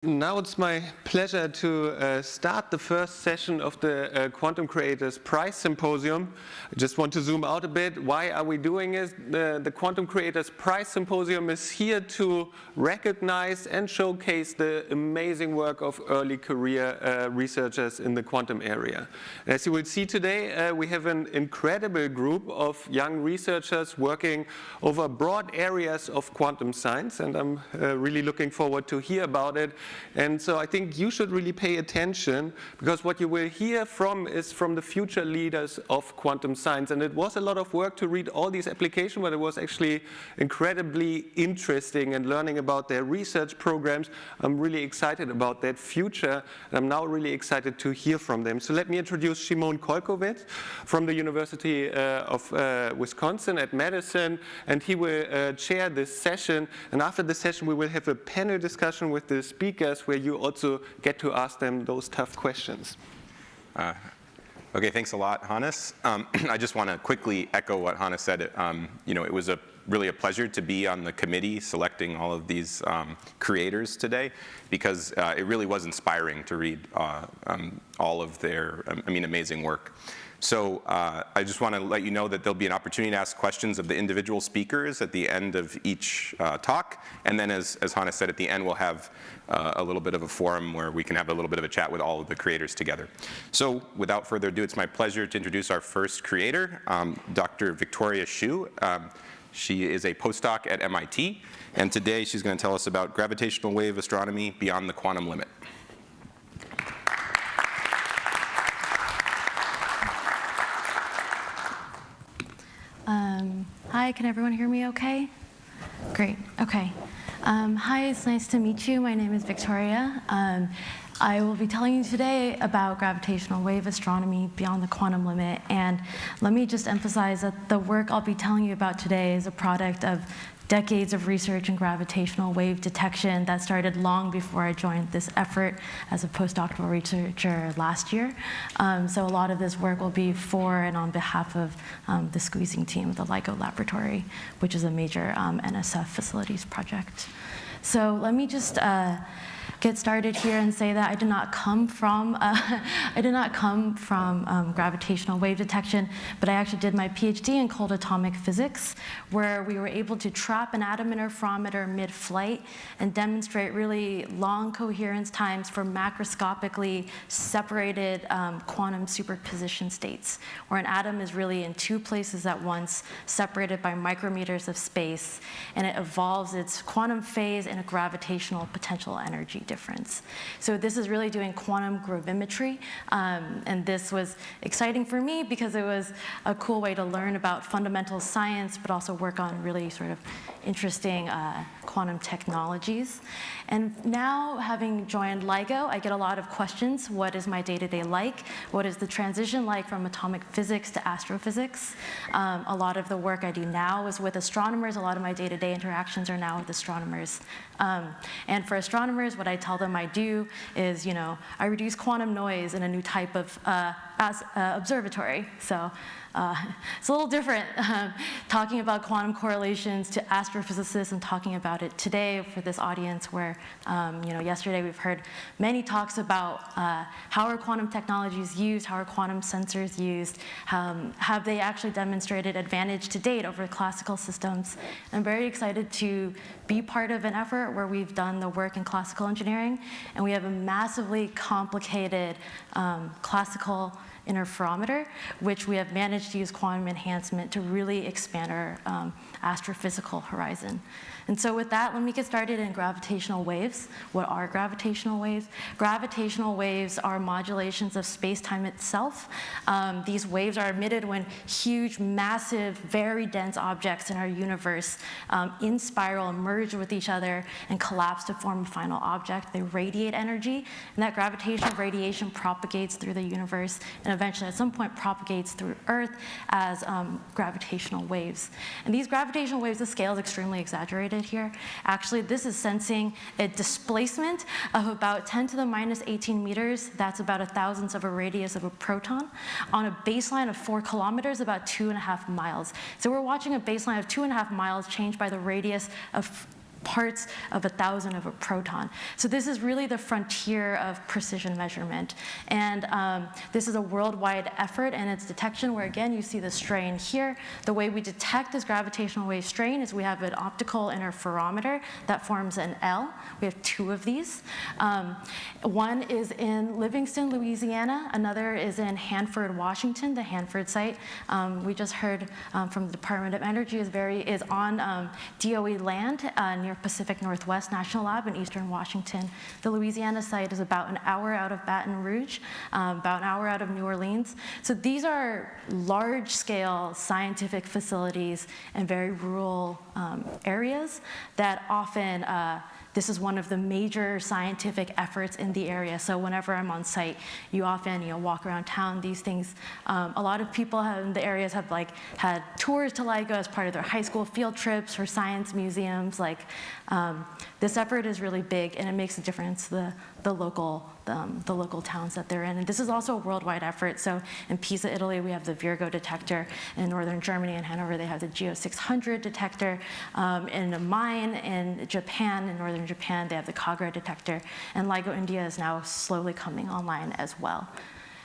Now it's my pleasure to start the first session of the Quantum Creators Prize Symposium. I just want to zoom out a bit. Why are we doing it? The Quantum Creators Prize Symposium is here to recognize and showcase the amazing work of early career researchers in the quantum area. As you will see today, we have an incredible group of young researchers working over broad areas of quantum science, and I'm really looking forward to hear about it. And so I think you should really pay attention, because what you will hear is from the future leaders of quantum science. And it was a lot of work to read all these applications, but it was actually incredibly interesting, and learning about their research programs. I'm really excited about that future, and I'm now really excited to hear from them. So let me introduce Szymon Kolkowicz from the University of Wisconsin at Madison, and he will chair this session. And after the session, we will have a panel discussion with the speakers, where you also get to ask them those tough questions. Okay, thanks a lot, Hannes. I just want to quickly echo what Hannes said. It was really a pleasure to be on the committee selecting all of these creators today, because it really was inspiring to read all of their amazing work. So I just want to let you know that there'll be an opportunity to ask questions of the individual speakers at the end of each talk. And then, as Hannes said, at the end we'll have a little bit of a forum where we can have a little bit of a chat with all of the creators together. So without further ado, it's my pleasure to introduce our first creator, Dr. Victoria Xu. She is a postdoc at MIT, and today she's going to tell us about gravitational wave astronomy beyond the quantum limit. Hi, can everyone hear me okay? Great, okay. Hi, it's nice to meet you. My name is Victoria. I will be telling you today about gravitational wave astronomy beyond the quantum limit. And let me just emphasize that the work I'll be telling you about today is a product of decades of research in gravitational wave detection that started long before I joined this effort as a postdoctoral researcher last year. So a lot of this work will be for and on behalf of the squeezing team of the LIGO laboratory, which is a major NSF facilities project. So let me just get started here and say that I did not come from gravitational wave detection, but I actually did my PhD in cold atomic physics, where we were able to trap an atom interferometer mid-flight and demonstrate really long coherence times for macroscopically separated quantum superposition states, where an atom is really in two places at once, separated by micrometers of space, and it evolves its quantum phase and a gravitational potential energy difference. So this is really doing quantum gravimetry, and this was exciting for me because it was a cool way to learn about fundamental science, but also work on really sort of interesting quantum technologies. And now, having joined LIGO, I get a lot of questions. What is my day-to-day like? What is the transition like from atomic physics to astrophysics? A lot of the work I do now is with astronomers. A lot of my day-to-day interactions are now with astronomers. And for astronomers, what I tell them I do is, I reduce quantum noise in a new type of observatory. So it's a little different talking about quantum correlations to astrophysicists and talking about it today for this audience where, yesterday we've heard many talks about how are quantum technologies used, how are quantum sensors used, have they actually demonstrated advantage to date over classical systems. I'm very excited to be part of an effort where we've done the work in classical engineering, and we have a massively complicated classical interferometer, which we have managed to use quantum enhancement to really expand our astrophysical horizon. And so with that, let me get started in gravitational waves. What are gravitational waves? Gravitational waves are modulations of space-time itself. These waves are emitted when huge, massive, very dense objects in our universe in spiral merge with each other and collapse to form a final object. They radiate energy, and that gravitational radiation propagates through the universe and eventually at some point propagates through Earth as gravitational waves. And these gravitational waves, the scale is extremely exaggerated here. Actually, this is sensing a displacement of about 10 to the minus 18 meters. That's about 1,000th of a radius of a proton on a baseline of 4 kilometers, about 2.5 miles. So we're watching a baseline of 2.5 miles change by the radius of parts of 1,000 of a proton. So this is really the frontier of precision measurement. And this is a worldwide effort in its detection where, again, you see the strain here. The way we detect this gravitational wave strain is we have an optical interferometer that forms an L. We have 2 of these. One is in Livingston, Louisiana. Another is in Hanford, Washington, the Hanford site. We just heard from the Department of Energy is on DOE land near Pacific Northwest National Lab in eastern Washington. The Louisiana site is about an hour out of Baton Rouge, about an hour out of New Orleans. So these are large-scale scientific facilities in very rural areas that often this is one of the major scientific efforts in the area. So whenever I'm on site, you often walk around town. These things, a lot of people in the areas have had tours to LIGO as part of their high school field trips or science museums. This effort is really big, and it makes a difference to the local towns that they're in. And this is also a worldwide effort. So in Pisa, Italy, we have the Virgo detector. In northern Germany and Hanover, they have the Geo 600 detector. In a mine in Japan, in northern Japan, they have the Kagra detector. And LIGO India is now slowly coming online as well.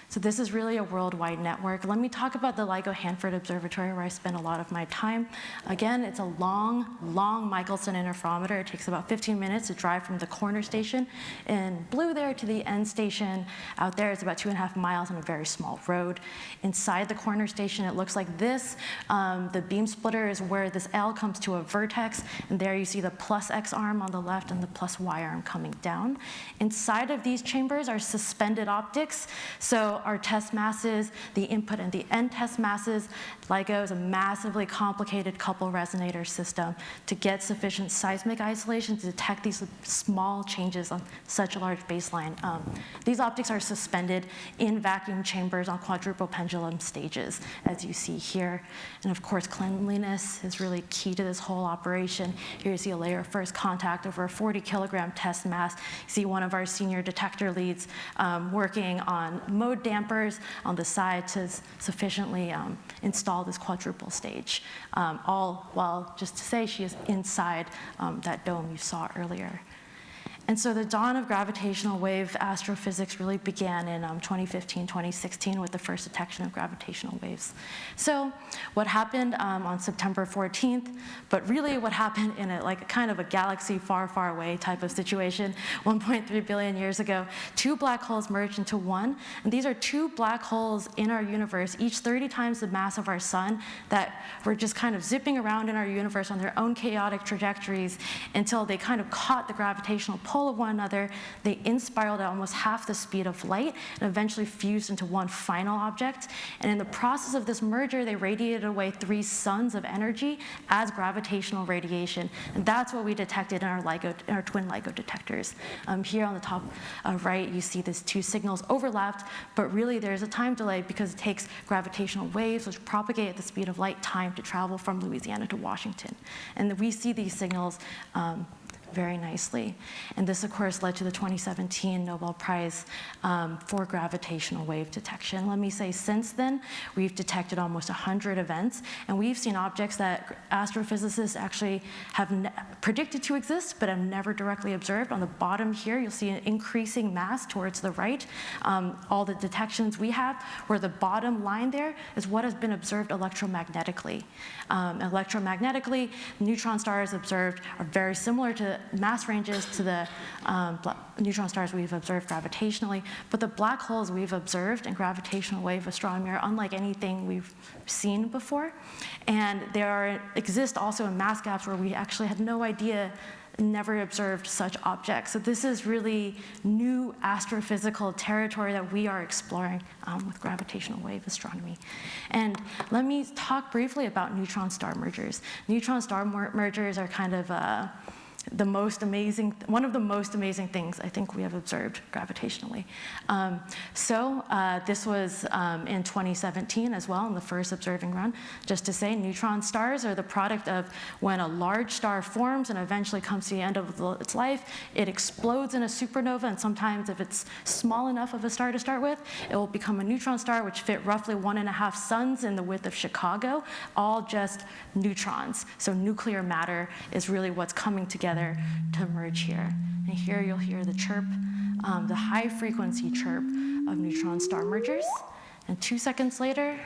So this is really a worldwide network. Let me talk about the LIGO Hanford Observatory, where I spend a lot of my time. Again, it's a long Michelson interferometer. It takes about 15 minutes to drive from the corner station in blue there to the end station. Out there, it's about 2.5 miles on a very small road. Inside the corner station, it looks like this. The beam splitter is where this L comes to a vertex, and there you see the plus X arm on the left and the plus Y arm coming down. Inside of these chambers are suspended optics. So our test masses, the input and the end test masses. LIGO is a massively complicated couple resonator system to get sufficient seismic isolation to detect these small changes on such a large baseline. These optics are suspended in vacuum chambers on quadruple pendulum stages, as you see here. And of course, cleanliness is really key to this whole operation. Here you see a layer of first contact over a 40-kilogram test mass. You see one of our senior detector leads working on mode dampers on the side to sufficiently install this quadruple stage. All while, just to say, she is inside that dome you saw earlier. And so the dawn of gravitational wave astrophysics really began in 2015, 2016 with the first detection of gravitational waves. So what happened on September 14th, but really what happened in a kind of a galaxy far, far away type of situation, 1.3 billion years ago, 2 black holes merged into one. And these are 2 black holes in our universe, each 30 times the mass of our sun, that were just kind of zipping around in our universe on their own chaotic trajectories until they kind of caught the gravitational pull of one another. They inspiraled at almost half the speed of light and eventually fused into one final object. And in the process of this merger, they radiated away 3 suns of energy as gravitational radiation. And that's what we detected in our twin LIGO detectors. Here on the top right, you see these 2 signals overlapped, but really there's a time delay because it takes gravitational waves, which propagate at the speed of light, time to travel from Louisiana to Washington. And we see these signals very nicely. And this, of course, led to the 2017 Nobel Prize for gravitational wave detection. Let me say, since then, we've detected almost 100 events, and we've seen objects that astrophysicists actually have predicted to exist, but have never directly observed. On the bottom here, you'll see an increasing mass towards the right. All the detections we have, where the bottom line there is what has been observed electromagnetically. Electromagnetically, neutron stars observed are very similar to mass ranges to the neutron stars we've observed gravitationally, but the black holes we've observed in gravitational wave astronomy are unlike anything we've seen before. And there exist also in mass gaps where we actually had no idea, never observed such objects. So this is really new astrophysical territory that we are exploring with gravitational wave astronomy. And let me talk briefly about neutron star mergers. Neutron star mergers are kind of one of the most amazing things I think we have observed gravitationally. This was in 2017 as well, in the first observing run. Just to say, neutron stars are the product of when a large star forms and eventually comes to the end of its life, it explodes in a supernova, and sometimes if it's small enough of a star to start with, it will become a neutron star, which fit roughly 1.5 suns in the width of Chicago, all just neutrons. So nuclear matter is really what's coming together together to merge here. And here you'll hear the chirp, the high frequency chirp of neutron star mergers. And 2 seconds later,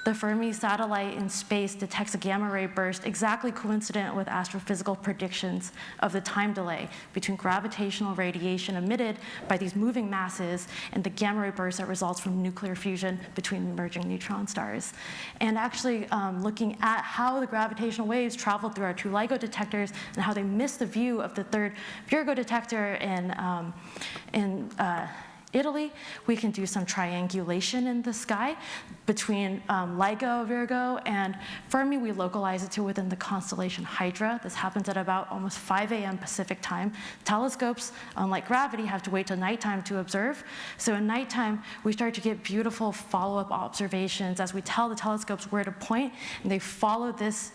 the Fermi satellite in space detects a gamma ray burst exactly coincident with astrophysical predictions of the time delay between gravitational radiation emitted by these moving masses and the gamma ray burst that results from nuclear fusion between merging neutron stars. And actually looking at how the gravitational waves travel through our two LIGO detectors and how they miss the view of the third Virgo detector in Italy, we can do some triangulation in the sky between LIGO, Virgo, and Fermi. We localize it to within the constellation Hydra. This happens at about almost 5 a.m. Pacific time. Telescopes, unlike gravity, have to wait till nighttime to observe. So in nighttime, we start to get beautiful follow-up observations as we tell the telescopes where to point, and they follow this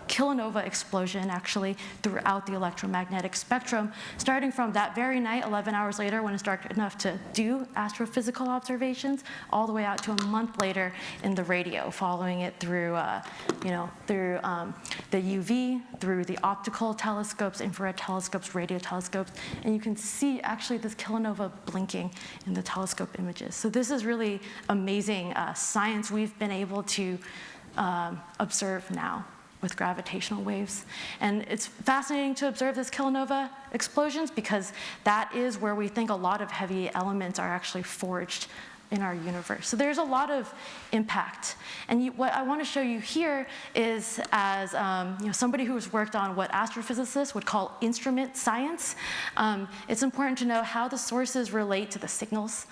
kilonova explosion actually throughout the electromagnetic spectrum, starting from that very night, 11 hours later, when it's dark enough to do astrophysical observations, all the way out to a month later in the radio, following it through, the UV, through the optical telescopes, infrared telescopes, radio telescopes, and you can see actually this kilonova blinking in the telescope images. So this is really amazing science we've been able to observe now with gravitational waves. And it's fascinating to observe this kilonova explosions because that is where we think a lot of heavy elements are actually forged in our universe. So there's a lot of impact. And what I want to show you here is as somebody who has worked on what astrophysicists would call instrument science, it's important to know how the sources relate to the signals.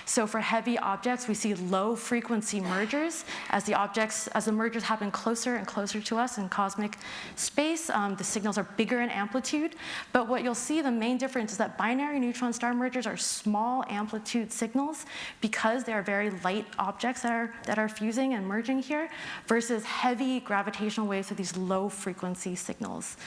So for heavy objects, we see low frequency mergers. As the mergers happen closer and closer to us in cosmic space, the signals are bigger in amplitude. But what you'll see, the main difference is that binary neutron star mergers are small amplitude signals, because they are very light objects that are fusing and merging here, versus heavy gravitational waves with these low frequency signals.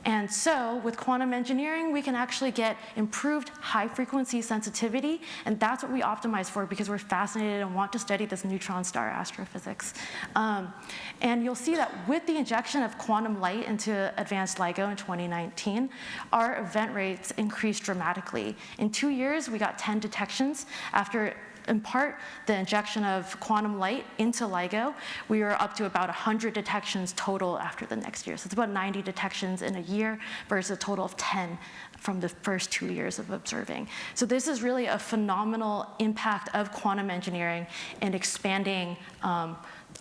And so with quantum engineering, we can actually get improved high frequency sensitivity, and that's what we optimize for because we're fascinated and want to study this neutron star astrophysics. And you'll see that with the injection of quantum light into advanced LIGO in 2019, our event rates increased dramatically. In 2 years, we got 10 detections. After in part, the injection of quantum light into LIGO, we were up to about 100 detections total after the next year. So it's about 90 detections in a year versus a total of 10 from the first 2 years of observing. So this is really a phenomenal impact of quantum engineering in expanding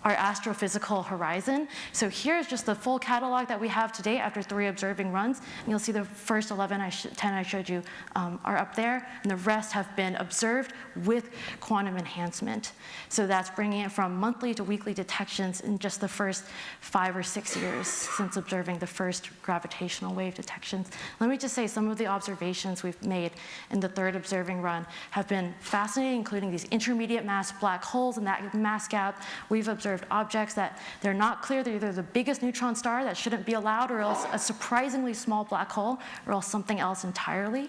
our astrophysical horizon. So here's just the full catalog that we have today after 3 observing runs. And you'll see the first 10 I showed you are up there, and the rest have been observed with quantum enhancement. So that's bringing it from monthly to weekly detections in just the first 5 or 6 years since observing the first gravitational wave detections. Let me just say some of the observations we've made in the 3rd observing run have been fascinating, including these intermediate mass black holes and that mass gap. We've observed objects that they're not clear. They're either the biggest neutron star that shouldn't be allowed, or else a surprisingly small black hole, or else something else entirely.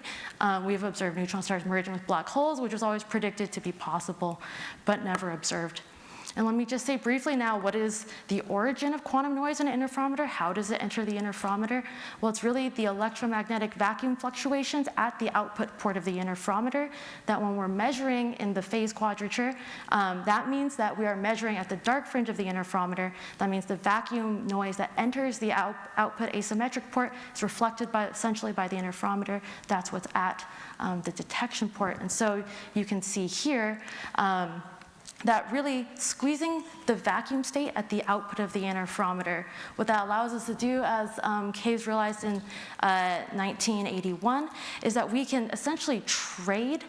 We've observed neutron stars merging with black holes, which was always predicted to be possible, but never observed. And let me just say briefly now, what is the origin of quantum noise in an interferometer? How does it enter the interferometer? Well, it's really the electromagnetic vacuum fluctuations at the output port of the interferometer that when we're measuring in the phase quadrature, that means that we are measuring at the dark fringe of the interferometer. That means the vacuum noise that enters the output asymmetric port is reflected essentially by the interferometer. That's what's at the detection port. And so you can see here, that really squeezing the vacuum state at the output of the interferometer. What that allows us to do, as Caves realized in 1981, is that we can essentially trade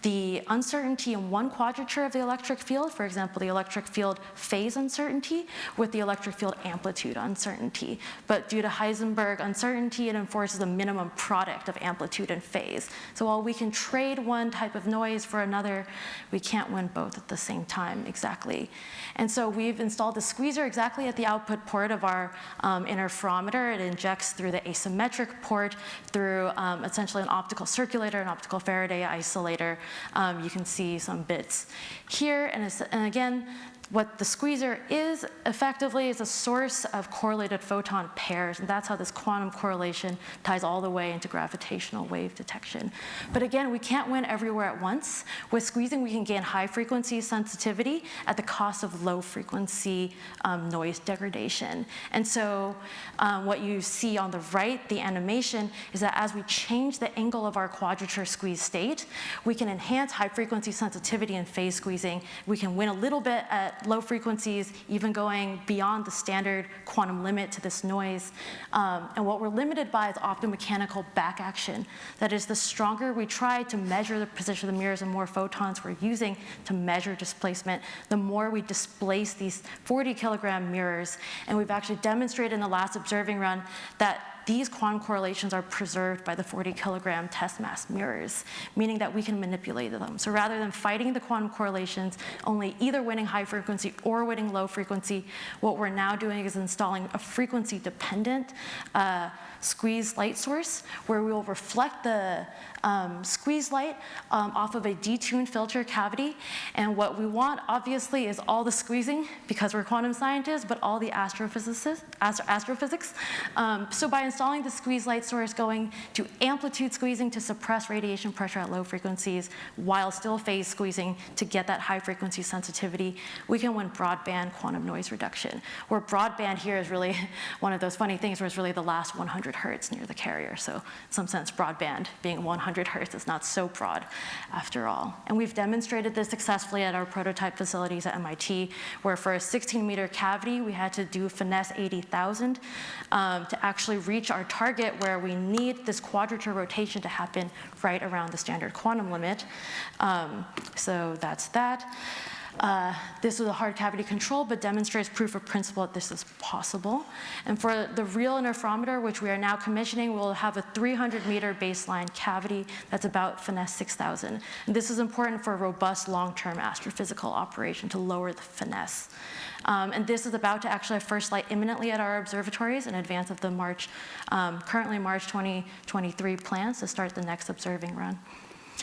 the uncertainty in one quadrature of the electric field, for example, the electric field phase uncertainty, with the electric field amplitude uncertainty. But due to Heisenberg uncertainty, it enforces a minimum product of amplitude and phase. So while we can trade one type of noise for another, we can't win both at the same time exactly. And so we've installed the squeezer exactly at the output port of our interferometer. It injects through the asymmetric port through essentially an optical circulator, an optical Faraday isolator. You can see some bits here, and again, what the squeezer is effectively is a source of correlated photon pairs, and that's how this quantum correlation ties all the way into gravitational wave detection. But again, we can't win everywhere at once. With squeezing, we can gain high frequency sensitivity at the cost of low frequency noise degradation. And so what you see on the right, the animation, is that as we change the angle of our quadrature squeeze state, we can enhance high frequency sensitivity in phase squeezing. We can win a little bit at low frequencies, even going beyond the standard quantum limit to this noise. And what we're limited by is optomechanical back action. That is, the stronger we try to measure the position of the mirrors and more photons we're using to measure displacement, the more we displace these 40 kilogram mirrors. And we've actually demonstrated in the last observing run that these quantum correlations are preserved by the 40 kilogram test mass mirrors, meaning that we can manipulate them. So rather than fighting the quantum correlations, only either winning high frequency or winning low frequency, what we're now doing is installing a frequency dependent squeeze light source where we will reflect the squeeze light off of a detuned filter cavity. And what we want, obviously, is all the squeezing, because we're quantum scientists, but all the astrophysics. So by installing the squeeze light source going to amplitude squeezing to suppress radiation pressure at low frequencies while still phase squeezing to get that high frequency sensitivity, we can win broadband quantum noise reduction. Where broadband here is really one of those funny things where it's really the last 100 hertz near the carrier. So in some sense, broadband being 100 hertz is not so broad after all. And we've demonstrated this successfully at our prototype facilities at MIT, where for a 16-meter cavity, we had to do finesse 80,000 to actually reach our target where we need this quadrature rotation to happen right around the standard quantum limit. So that's that. This is a hard cavity control, but demonstrates proof of principle that this is possible. And for the real interferometer, which we are now commissioning, we'll have a 300-meter baseline cavity that's about finesse 6,000. And this is important for a robust long-term astrophysical operation to lower the finesse. And this is about to actually have first light imminently at our observatories in advance of the currently March 2023 plans to start the next observing run.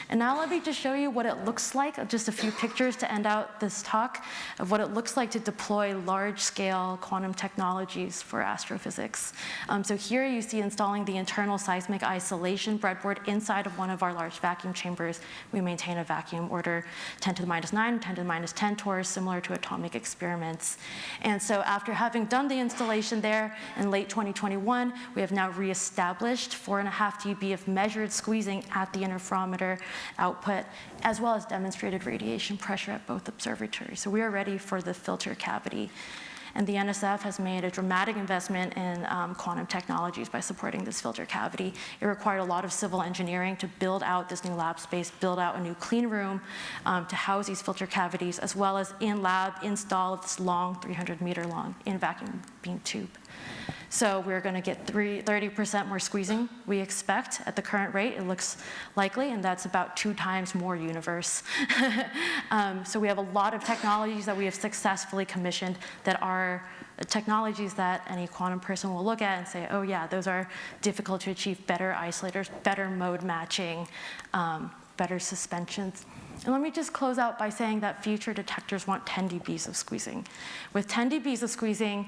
And now let me just show you what it looks like, just a few pictures to end out this talk of what it looks like to deploy large-scale quantum technologies for astrophysics. So here you see installing the internal seismic isolation breadboard inside of one of our large vacuum chambers. We maintain a vacuum order 10 to the minus 9, 10 to the minus 10 torus, similar to atomic experiments. And so after having done the installation there in late 2021, we have now reestablished 4.5 dB of measured squeezing at the interferometer output, as well as demonstrated radiation pressure at both observatories. So we are ready for the filter cavity. And the NSF has made a dramatic investment in quantum technologies by supporting this filter cavity. It required a lot of civil engineering to build out this new lab space, build out a new clean room to house these filter cavities, as well as in-lab install this long, 300-meter long in-vacuum beam tube. So we're going to get 30% more squeezing, we expect, at the current rate. It looks likely, and that's about 2 times more universe. So we have a lot of technologies that we have successfully commissioned that are technologies that any quantum person will look at and say, oh yeah, those are difficult to achieve, better isolators, better mode matching, better suspensions. And let me just close out by saying that future detectors want 10 dBs of squeezing. With 10 dBs of squeezing,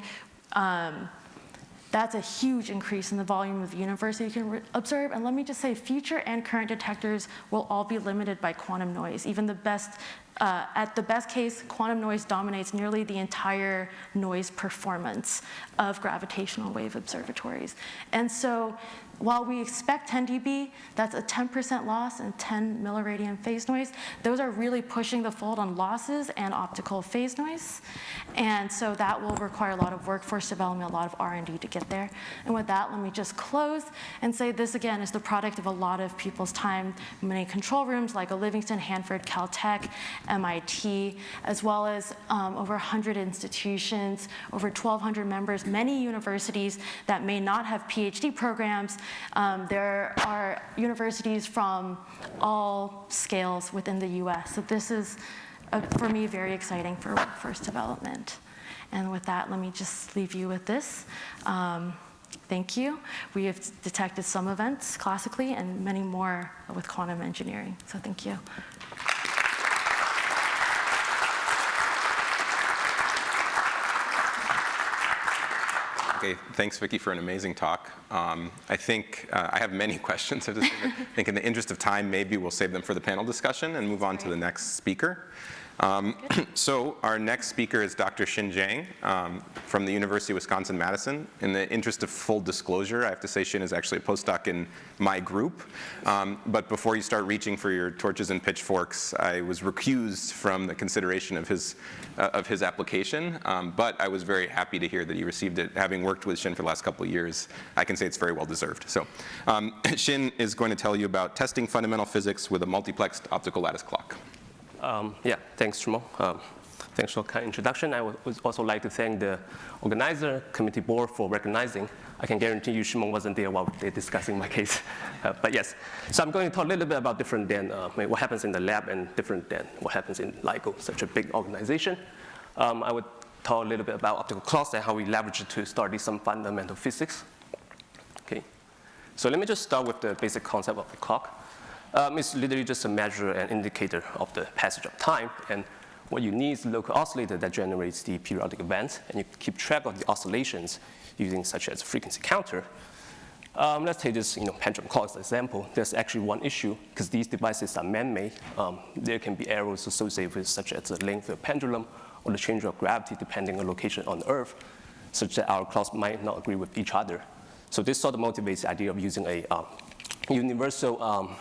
that's a huge increase in the volume of the universe that you can observe. And let me just say, future and current detectors will all be limited by quantum noise. Even the best, at the best case, quantum noise dominates nearly the entire noise performance of gravitational wave observatories. And so while we expect 10 dB, that's a 10% loss and 10 milliradian phase noise. Those are really pushing the fold on losses and optical phase noise. And so that will require a lot of workforce development, a lot of R&D to get there. And with that, let me just close and say this again is the product of a lot of people's time, many control rooms like Livingston, Hanford, Caltech, MIT, as well as over 100 institutions, over 1,200 members, many universities that may not have PhD programs. There are universities from all scales within the US. So this is, for me, very exciting for workforce development. And with that, let me just leave you with this. Thank you. We have detected some events classically and many more with quantum engineering. So thank you. Okay, thanks, Vicky, for an amazing talk. I think I have many questions. I think in the interest of time, maybe we'll save them for the panel discussion and move on to the next speaker. So our next speaker is Dr. Zheng from the University of Wisconsin-Madison. In the interest of full disclosure, I have to say Xin is actually a postdoc in my group. But before you start reaching for your torches and pitchforks, I was recused from the consideration of his application. But I was very happy to hear that he received it. Having worked with Xin for the last couple of years, I can say it's very well deserved. So Xin is going to tell you about testing fundamental physics with a multiplexed optical lattice clock. Yeah, thanks, Shimo. Thanks for the kind introduction. I would also like to thank the organizer committee board for recognizing. I can guarantee you Shimon wasn't there while they're discussing my case. But yes, so I'm going to talk a little bit about different than what happens in the lab and different than what happens in LIGO, such a big organization. I would talk a little bit about optical clocks and how we leverage it to study some fundamental physics. Okay, so let me just start with the basic concept of the clock. It's literally just a measure and indicator of the passage of time. And what you need is a local oscillator that generates the periodic events. And you keep track of the oscillations using such as a frequency counter. Let's take this pendulum clock as an example. There's actually one issue, because these devices are man-made. There can be errors associated with such as the length of the pendulum or the change of gravity depending on location on Earth, such that our clocks might not agree with each other. So this sort of motivates the idea of using a universal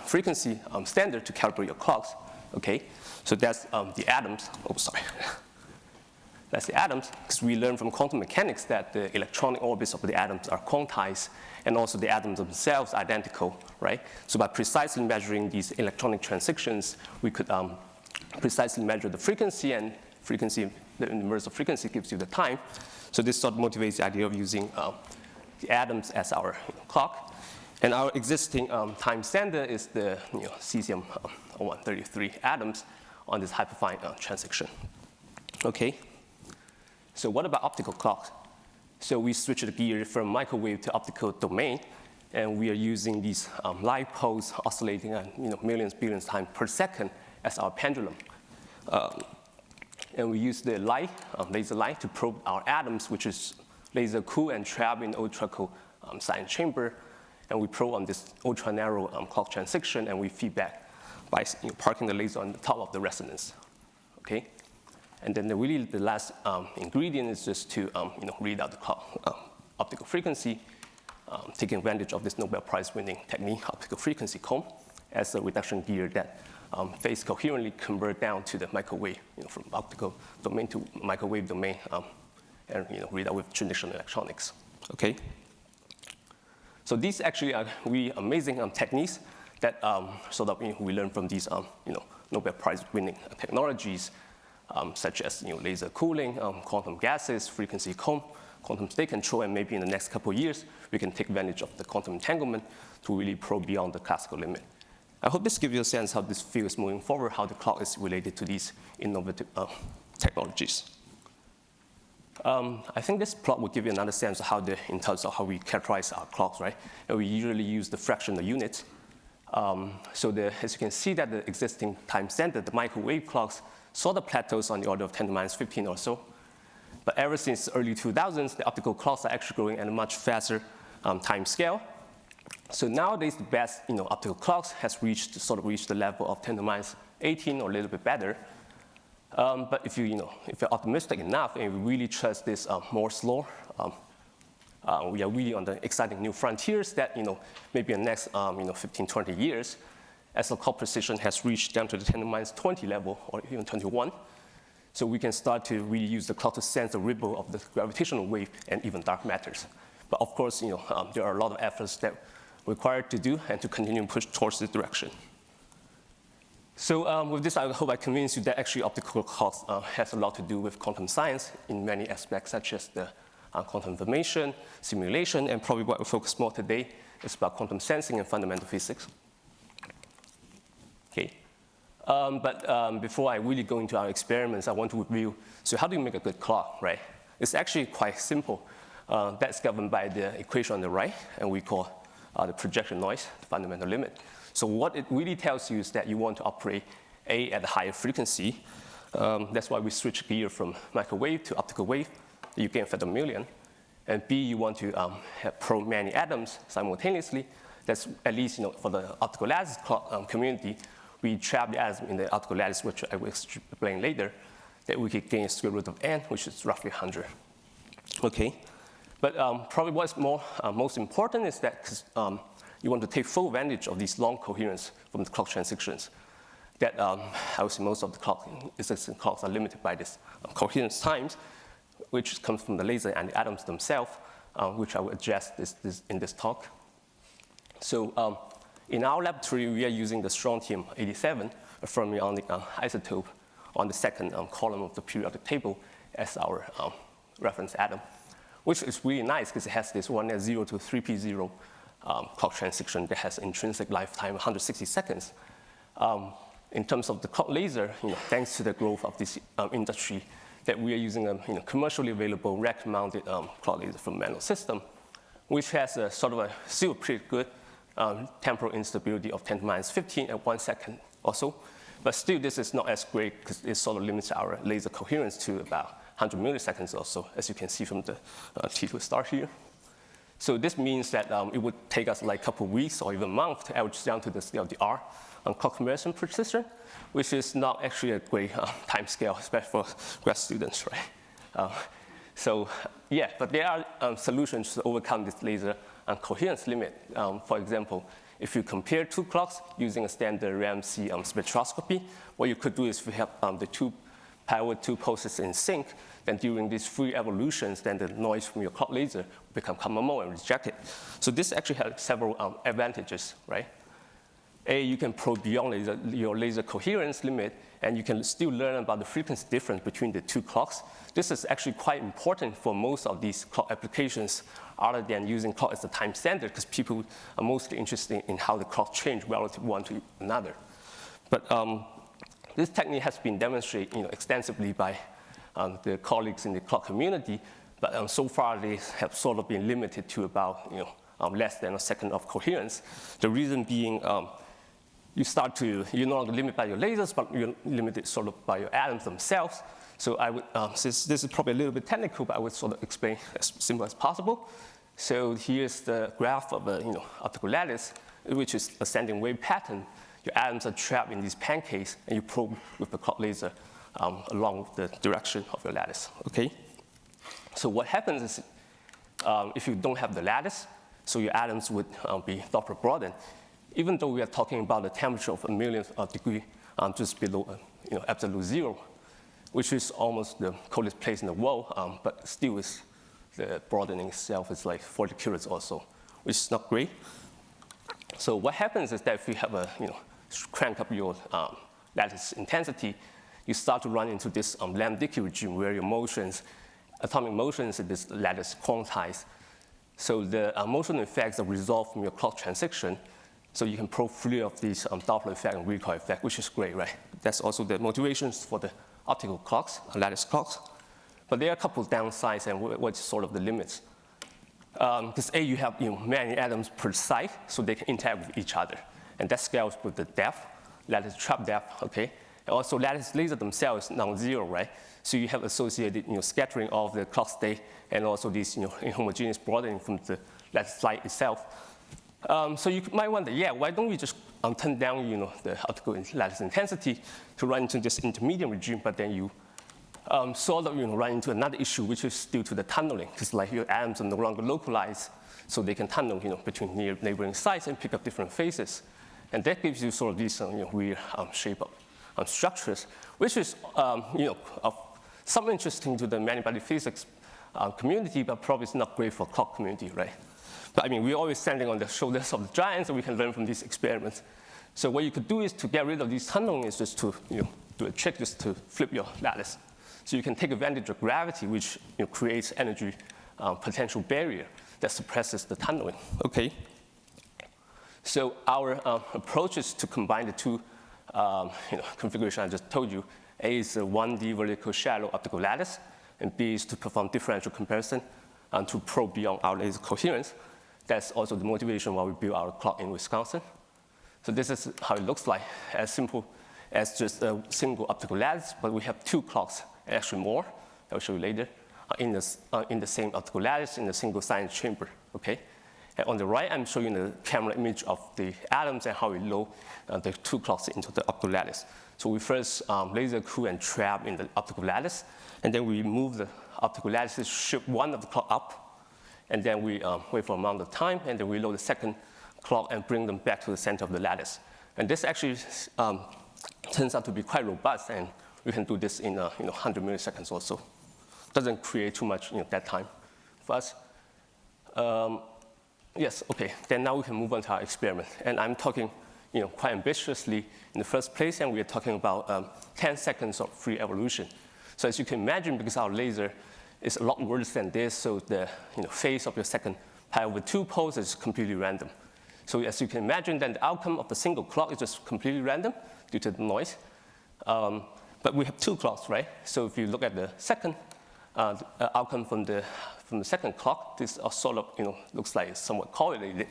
frequency standard to calibrate your clocks, okay? So that's the atoms, oh, sorry. That's the atoms, because we learned from quantum mechanics that the electronic orbits of the atoms are quantized, and also the atoms themselves are identical, right? So by precisely measuring these electronic transitions, we could precisely measure the frequency, and frequency, the universal frequency gives you the time. So this sort of motivates the idea of using the atoms as our clock. And our existing time standard is the cesium-133 atoms on this hyperfine transition. Okay, so what about optical clocks? So we switched the gear from microwave to optical domain, and we are using these light pulse oscillating at millions, billions times per second as our pendulum. And we use the light, laser light, to probe our atoms, which is laser cooled and trapped in ultra-cooled science chamber. And we probe on this ultra-narrow clock transition, and we feedback by parking the laser on the top of the resonance, okay? And then the last ingredient is just to read out the clock optical frequency, taking advantage of this Nobel Prize-winning technique, optical frequency comb, as a reduction gear that phase coherently convert down to the microwave, from optical domain to microwave domain, and read out with traditional electronics, okay? So these actually are really amazing techniques that sort of we learn from these Nobel Prize-winning technologies, such as laser cooling, quantum gases, frequency comb, quantum state control, and maybe in the next couple of years we can take advantage of the quantum entanglement to really probe beyond the classical limit. I hope this gives you a sense how this field is moving forward, how the clock is related to these innovative technologies. I think this plot will give you another sense of how in terms of how we characterize our clocks, right? And we usually use the fractional unit. So as you can see that the existing time standard, the microwave clocks, sort of plateaus on the order of 10 to the minus 15 or so. But ever since the early 2000s, the optical clocks are actually growing at a much faster time scale. So nowadays, the best optical clocks has sort of reached the level of 10 to the minus 18 or a little bit better. But if you're optimistic enough and we really trust this Moore's law, we are really on the exciting new frontiers that maybe in the next 15, 20 years, as the clock precision has reached down to the 10 to the minus 20 level or even 21, so we can start to really use the clock to sense the ripple of the gravitational wave and even dark matters. But of course, there are a lot of efforts that are required to do and to continue to push towards this direction. So with this, I hope I convinced you that actually optical clocks has a lot to do with quantum science in many aspects, such as the quantum information, simulation, and probably what we'll focus more today is about quantum sensing and fundamental physics. Okay. But before I really go into our experiments, I want to review, so how do you make a good clock, right? It's actually quite simple. That's governed by the equation on the right, and we call the projection noise, the fundamental limit. So what it really tells you is that you want to operate A at a higher frequency. That's why we switch gear from microwave to optical wave. You gain a factor million. and B, you want to probe many atoms simultaneously. That's at least for the optical lattice community, we trap the atoms in the optical lattice, which I will explain later, that we could gain square root of n, which is roughly 100. Okay, but probably what's most important is that you want to take full advantage of these long coherence from the clock transitions. That I would say most of the existing clocks are limited by this coherence times, which comes from the laser and the atoms themselves, which I will address in this talk. So in our laboratory, we are using the strontium-87, a fermionic isotope, on the second column of the periodic table as our reference atom, which is really nice because it has this 1s0 to 3p0 clock transition that has intrinsic lifetime 160 seconds. In terms of the clock laser, thanks to the growth of this industry, that we are using a commercially available rack-mounted clock laser from Manual System, which has a sort of a still pretty good temporal instability of 10 to minus 15 at 1 second or so. But still, this is not as great because it sort of limits our laser coherence to about 100 milliseconds or so, as you can see from the T2 star here. So this means that it would take us like a couple of weeks or even a month to average down to the state of the art on clock conversion precision, which is not actually a great time scale, especially for grad students, right? So yeah, but there are solutions to overcome this laser coherence limit. For example, if you compare two clocks using a standard Ramsey spectroscopy, what you could do is if you have the two pulses in sync, then during these free evolutions, then the noise from your clock laser will become common and rejected. So this actually has several advantages, right? A, you can probe beyond your laser coherence limit, and you can still learn about the frequency difference between the two clocks. This is actually quite important for most of these clock applications, other than using clock as a time standard, because people are mostly interested in how the clock change relative one to another. But this technique has been demonstrated extensively by the colleagues in the clock community, but so far they have sort of been limited to about less than a second of coherence. The reason being you're no longer limited by your lasers, but you're limited sort of by your atoms themselves. So I would, since this is probably a little bit technical, but I would sort of explain as simple as possible. So here's the graph of the optical lattice, which is ascending wave pattern. Your atoms are trapped in these pancakes, and you probe with the clock laser along the direction of your lattice. Okay. So what happens is, if you don't have the lattice, so your atoms would be Doppler broadened. Even though we are talking about a temperature of 1 millionth degree just below absolute zero, which is almost the coldest place in the world, but still the broadening itself is like 40 curates or so, which is not great. So what happens is that if you have crank up your lattice intensity, you start to run into this lambda-decay regime where your motions, atomic motions in this lattice quantize. So the motion effects are resolved from your clock transition. So you can probe free of these Doppler effect and recoil effect, which is great, right? That's also the motivations for the optical clocks, lattice clocks. But there are a couple of downsides and what's sort of the limits. Because A, you have many atoms per site, so they can interact with each other. And that scales with the depth, lattice trap depth, okay? And also lattice lasers themselves non-zero, right? So you have associated scattering of the clock state and also this inhomogeneous broadening from the lattice light itself. So you might wonder, yeah, why don't we just turn down the optical lattice intensity to run into this intermediate regime, but then you sort of run into another issue, which is due to the tunneling, because like your atoms are no longer localized, so they can tunnel between neighboring sites and pick up different phases. And that gives you sort of these weird shape of structures, which is of some interesting to the many-body physics community, but probably it's not great for clock community, right? But I mean, we're always standing on the shoulders of the giants, and we can learn from these experiments. So what you could do is to get rid of these tunneling is just to do a trick just to flip your lattice. So you can take advantage of gravity, which creates energy potential barrier that suppresses the tunneling. Okay. So our approach is to combine the two configurations I just told you. A is a 1D vertical shallow optical lattice, and B is to perform differential comparison and to probe beyond our laser coherence. That's also the motivation why we built our clock in Wisconsin. So this is how it looks like, as simple as just a single optical lattice, but we have two clocks, and actually more, I'll show you later, in the same optical lattice in a single science chamber, okay? And on the right, I'm showing the camera image of the atoms and how we load the 2 clocks into the optical lattice. So we first laser cool and trap in the optical lattice, and then we move the optical lattice to shift one of the clock up, and then we wait for a amount of time, and then we load the second clock and bring them back to the center of the lattice. And this actually turns out to be quite robust, and we can do this in 100 milliseconds or so. Doesn't create too much dead time for us. Yes, okay, then now we can move on to our experiment. And I'm talking quite ambitiously in the first place, and we're talking about 10 seconds of free evolution. So as you can imagine, because our laser is a lot worse than this, so the phase of your second pi over 2 pulse is completely random. So as you can imagine, then the outcome of the single clock is just completely random due to the noise. But we have 2 clocks, right? So if you look at the second outcome from the second clock, this sort of looks like it's somewhat correlated.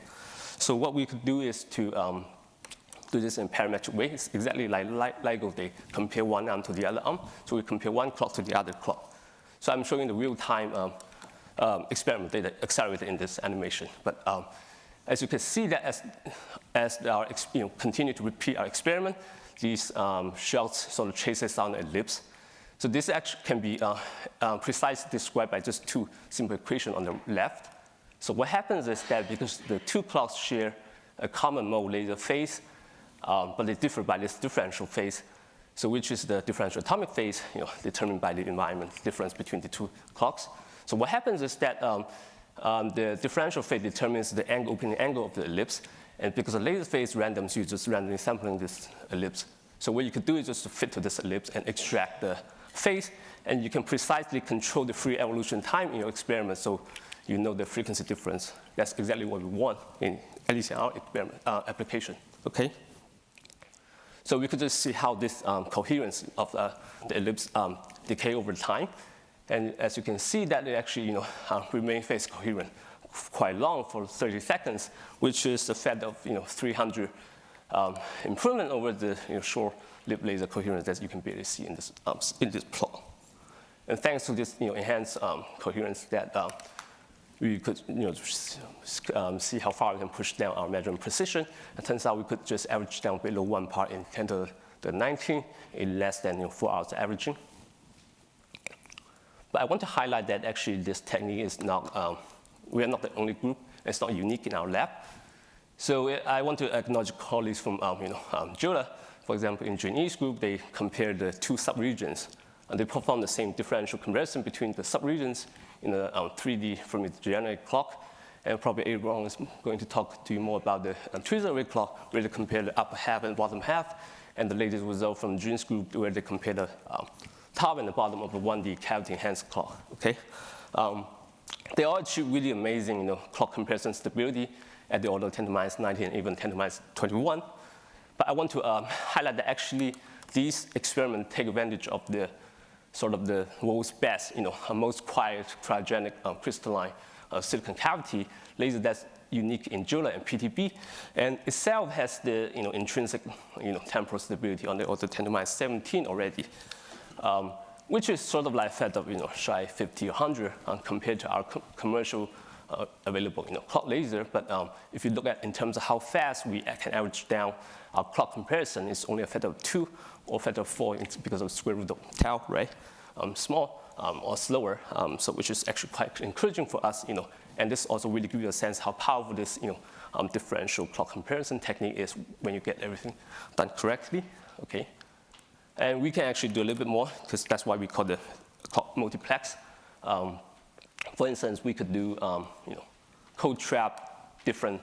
So what we could do is to do this in parametric way. It's exactly like LIGO. They compare one arm to the other arm. So we compare one clock to the other clock. So I'm showing the real-time experiment data accelerated in this animation. But as you can see, that as our continue to repeat our experiment, these shells sort of chases down an ellipse. So this actually can be precisely described by just 2 simple equations on the left. So what happens is that because the 2 clocks share a common mode laser phase, but they differ by this differential phase, so which is the differential atomic phase determined by the environment difference between the 2 clocks. So what happens is that the differential phase determines the opening angle of the ellipse, and because the laser phase random, so you're just randomly sampling this ellipse. So what you could do is just to fit to this ellipse and extract the phase, and you can precisely control the free evolution time in your experiment, so you know the frequency difference. That's exactly what we want, at least in our experiment application, okay? So we could just see how this coherence of the ellipse decay over time. And as you can see, that it actually remain phase coherent quite long for 30 seconds, which is the effect of 300 improvement over the short-lived laser coherence that you can barely see in this plot. And thanks to this enhanced coherence, that we could see how far we can push down our measurement precision. It turns out we could just average down below 1 part in 10 to the 19 in less than 4 hours averaging. But I want to highlight that actually this technique is not, we are not the only group. It's not unique in our lab. So I want to acknowledge colleagues from Judah. For example, in Zheng's group, they compared the 2 subregions. And they performed the same differential comparison between the subregions in a 3D Fermi-generic clock. And probably Aaron is going to talk to you more about the tweezer-array clock, where they compare the upper half and bottom half. And the latest result from Zheng's group, where they compare the top and the bottom of a 1D cavity-enhanced clock, okay? They all achieve really amazing clock comparison stability at the order of 10 to the minus 19 and even 10 to the minus 21. But I want to highlight that actually these experiments take advantage of the sort of the world's best, most quiet cryogenic crystalline silicon cavity laser that's unique in Judah and PTB, and itself has the intrinsic temporal stability on the order of 10 to the minus 17 already. Which is sort of like a effect of shy 50 or 100 compared to our commercial available clock laser. But if you look at in terms of how fast we can average down our clock comparison, it's only a factor of 2 or a factor of 4 because of square root of tau, right? Small or slower, so which is actually quite encouraging for us, and this also really gives you a sense how powerful this differential clock comparison technique is when you get everything done correctly, okay? And we can actually do a little bit more, because that's why we call the clock multiplex. For instance, we could do code trap different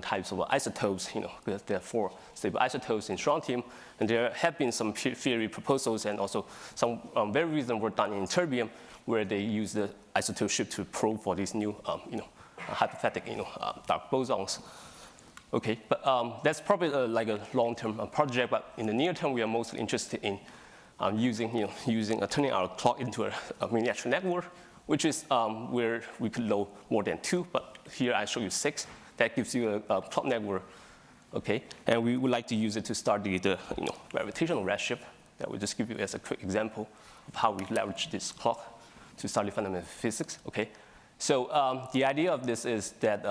types of isotopes. Because there are 4 stable isotopes in strontium, and there have been some theory proposals and also some very recent work done in terbium, where they use the isotope shift to probe for these new hypothetic dark bosons. Okay, but that's probably like a long-term project. But in the near term, we are mostly interested in turning our clock into a miniature network, which is where we could load more than 2. But here I show you 6. That gives you a clock network. Okay, and we would like to use it to start the gravitational redshift. That will just give you as a quick example of how we leverage this clock to study fundamental physics. Okay, so the idea of this is that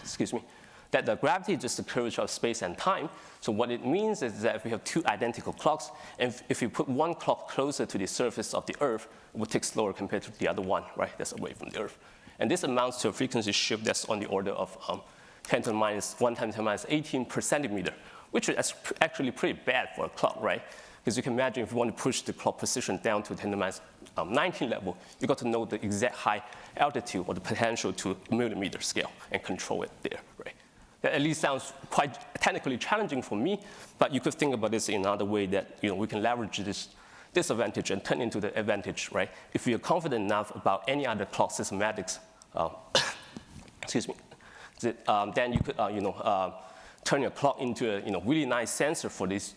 excuse me, that the gravity is just the curvature of space and time. So what it means is that if we have two identical clocks, and if you put one clock closer to the surface of the Earth, it will tick slower compared to the other one, right? That's away from the Earth. And this amounts to a frequency shift that's on the order of 10 to the minus 1 times 10 to the minus 18 per centimeter, which is actually pretty bad for a clock, right? Because you can imagine if you want to push the clock position down to 10 to the minus 19 level, you got to know the exact high altitude or the potential to millimeter scale and control it there, right? That at least sounds quite technically challenging for me, but you could think about this in another way that we can leverage this disadvantage and turn into the advantage, right? If we are confident enough about any other clock systematics, excuse me, then you could turn your clock into a really nice sensor for this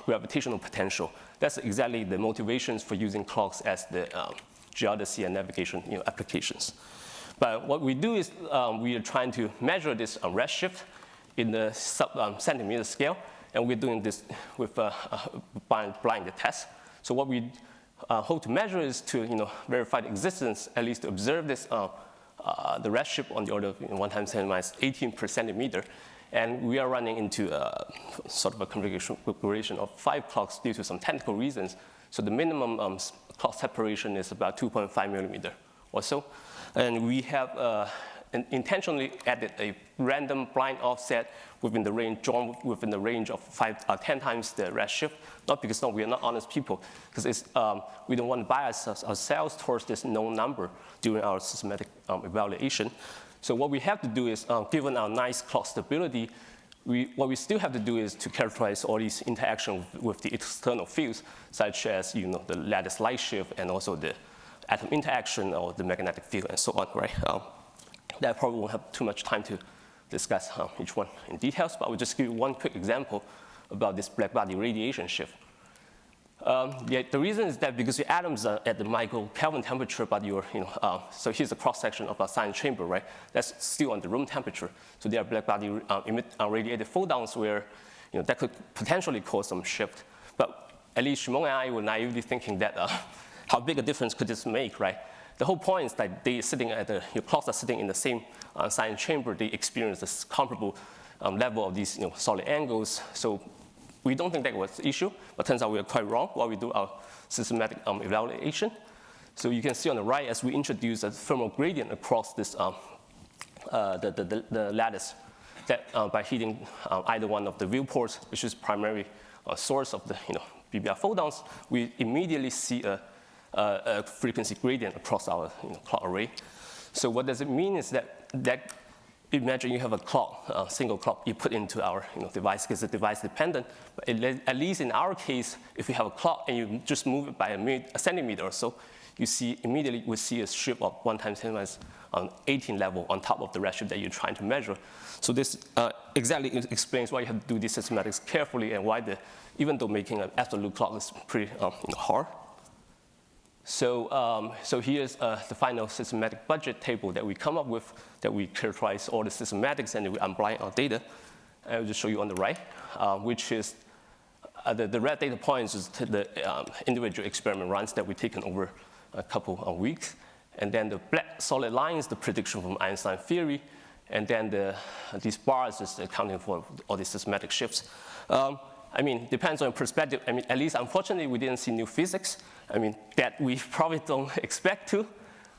gravitational potential. That's exactly the motivations for using clocks as the geodesy and navigation applications. But what we do is we are trying to measure this redshift in the sub-centimeter scale, and we're doing this with blind test. So what we hope to measure is to verify the existence, at least to observe this the redshift on the order of 1 times 10 to the minus 18 per centimeter. And we are running into sort of a configuration of 5 clocks due to some technical reasons. So the minimum clock separation is about 2.5 millimeter or so. And we have intentionally added a random blind offset within the range, drawn within the range of 10 times the redshift. Not because we are not honest people, because we don't want to bias ourselves towards this known number during our systematic evaluation. So what we have to do is, given our nice clock stability, what we still have to do is to characterize all these interactions with the external fields, such as the lattice light shift and also the atom interaction or the magnetic field and so on, right? That probably won't have too much time to discuss each one in details, but I will just give you one quick example about this black body radiation shift. The reason is that because your atoms are at the micro Kelvin temperature, but so here's a cross section of a science chamber, right? That's still on the room temperature. So there are black body radiated photons where that could potentially cause some shift. But at least Shimon and I were naively thinking that how big a difference could this make, right? The whole point is that your clocks are sitting in the same science chamber. They experience this comparable level of these solid angles. So we don't think that was the issue, but turns out we are quite wrong while we do our systematic evaluation. So you can see on the right, as we introduce a thermal gradient across this the lattice, that by heating either one of the viewports, which is primary source of the BBR photons, we immediately see a frequency gradient across our clock array. So what does it mean is that imagine you have a clock, a single clock you put into our device, because it's device dependent. But at least in our case, if you have a clock and you just move it by a centimeter or so, you immediately see a shift of 1 times 10 to the minus 18 level on top of the redshift that you're trying to measure. So this exactly explains why you have to do these systematics carefully and why even though making an absolute clock is pretty hard. So here's the final systematic budget table that we come up with, that we characterize all the systematics and we unblind our data. I'll just show you on the right, which is the red data points is the individual experiment runs that we've taken over a couple of weeks. And then the black solid line is the prediction from Einstein theory. And then these bars is accounting for all these systematic shifts. I mean, depends on perspective. I mean, at least unfortunately, we didn't see new physics. I mean, that we probably don't expect to.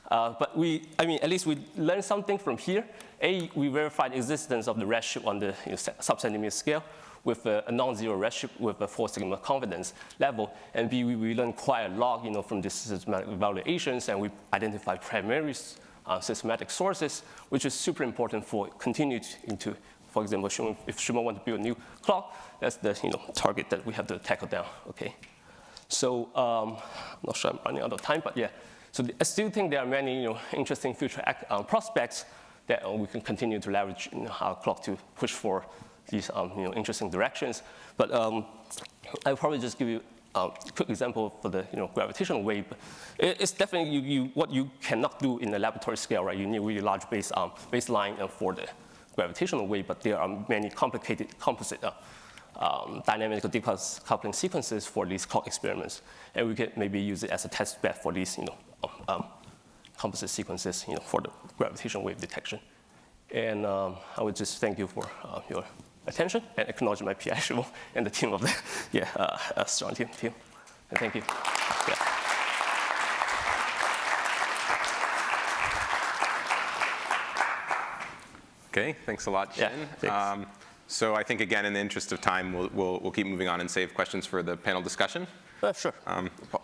But at least we learned something from here. A, we verified the existence of the redshift on the sub-centimeter scale with a non-zero redshift with a 4 sigma confidence level. And B, we learned quite a lot from these systematic evaluations, and we identified primary systematic sources, which is super important for continuing to, for example, if Shimon wants to build a new clock, that's the target that we have to tackle down. Okay. So I'm not sure I'm running out of time, but yeah. So I still think there are many interesting future prospects that we can continue to leverage our clock to push for these interesting directions. But I'll probably just give you a quick example for the gravitational wave. It's definitely what you cannot do in the laboratory scale, right? You need really large baseline for the gravitational wave, but there are many complicated composite dynamic decoupling sequences for these clock experiments. And we could maybe use it as a test bed for these composite sequences for the gravitational wave detection. And I would just thank you for your attention and acknowledge my PI Shimon and the team of the strong team. And thank you. Yeah. Okay, thanks a lot, Zheng. Yeah, so I think, again, in the interest of time, we'll keep moving on and save questions for the panel discussion. Sure.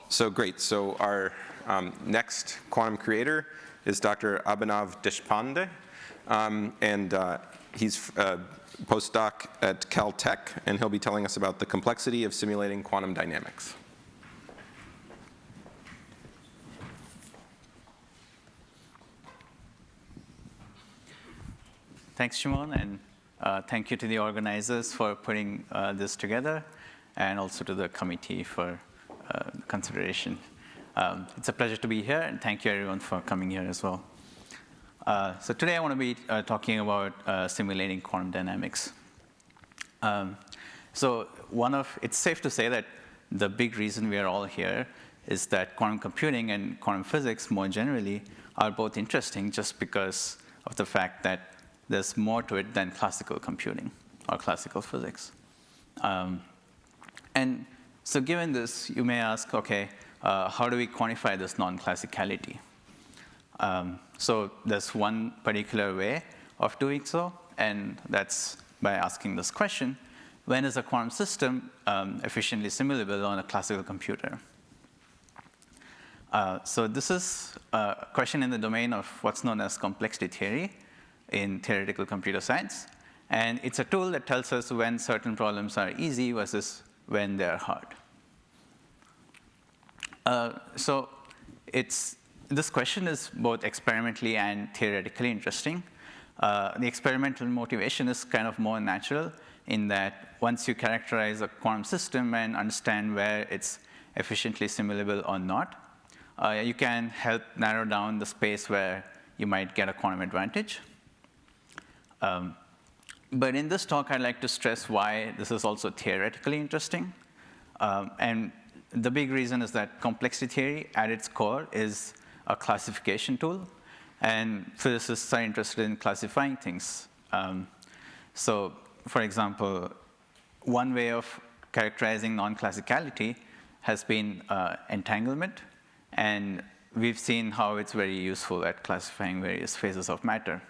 So great. So our next quantum creator is Dr. Abhinav Deshpande. He's a postdoc at Caltech, and he'll be telling us about the complexity of simulating quantum dynamics. Thanks, Shimon, and thank you to the organizers for putting this together, and also to the committee for consideration. It's a pleasure to be here, and thank you everyone for coming here as well. So today I want to be talking about simulating quantum dynamics. It's safe to say that the big reason we are all here is that quantum computing and quantum physics more generally are both interesting just because of the fact that there's more to it than classical computing or classical physics. And so given this, you may ask, okay, how do we quantify this non-classicality? So there's one particular way of doing so, and that's by asking this question: when is a quantum system efficiently simulable on a classical computer? So this is a question in the domain of what's known as complexity theory in theoretical computer science. And it's a tool that tells us when certain problems are easy versus when they're hard. This question is both experimentally and theoretically interesting. The experimental motivation is kind of more natural in that once you characterize a quantum system and understand where it's efficiently simulable or not, you can help narrow down the space where you might get a quantum advantage. But in this talk, I'd like to stress why this is also theoretically interesting. And the big reason is that complexity theory, at its core, is a classification tool. And physicists are interested in classifying things. So, for example, one way of characterizing non-classicality has been entanglement. And we've seen how it's very useful at classifying various phases of matter.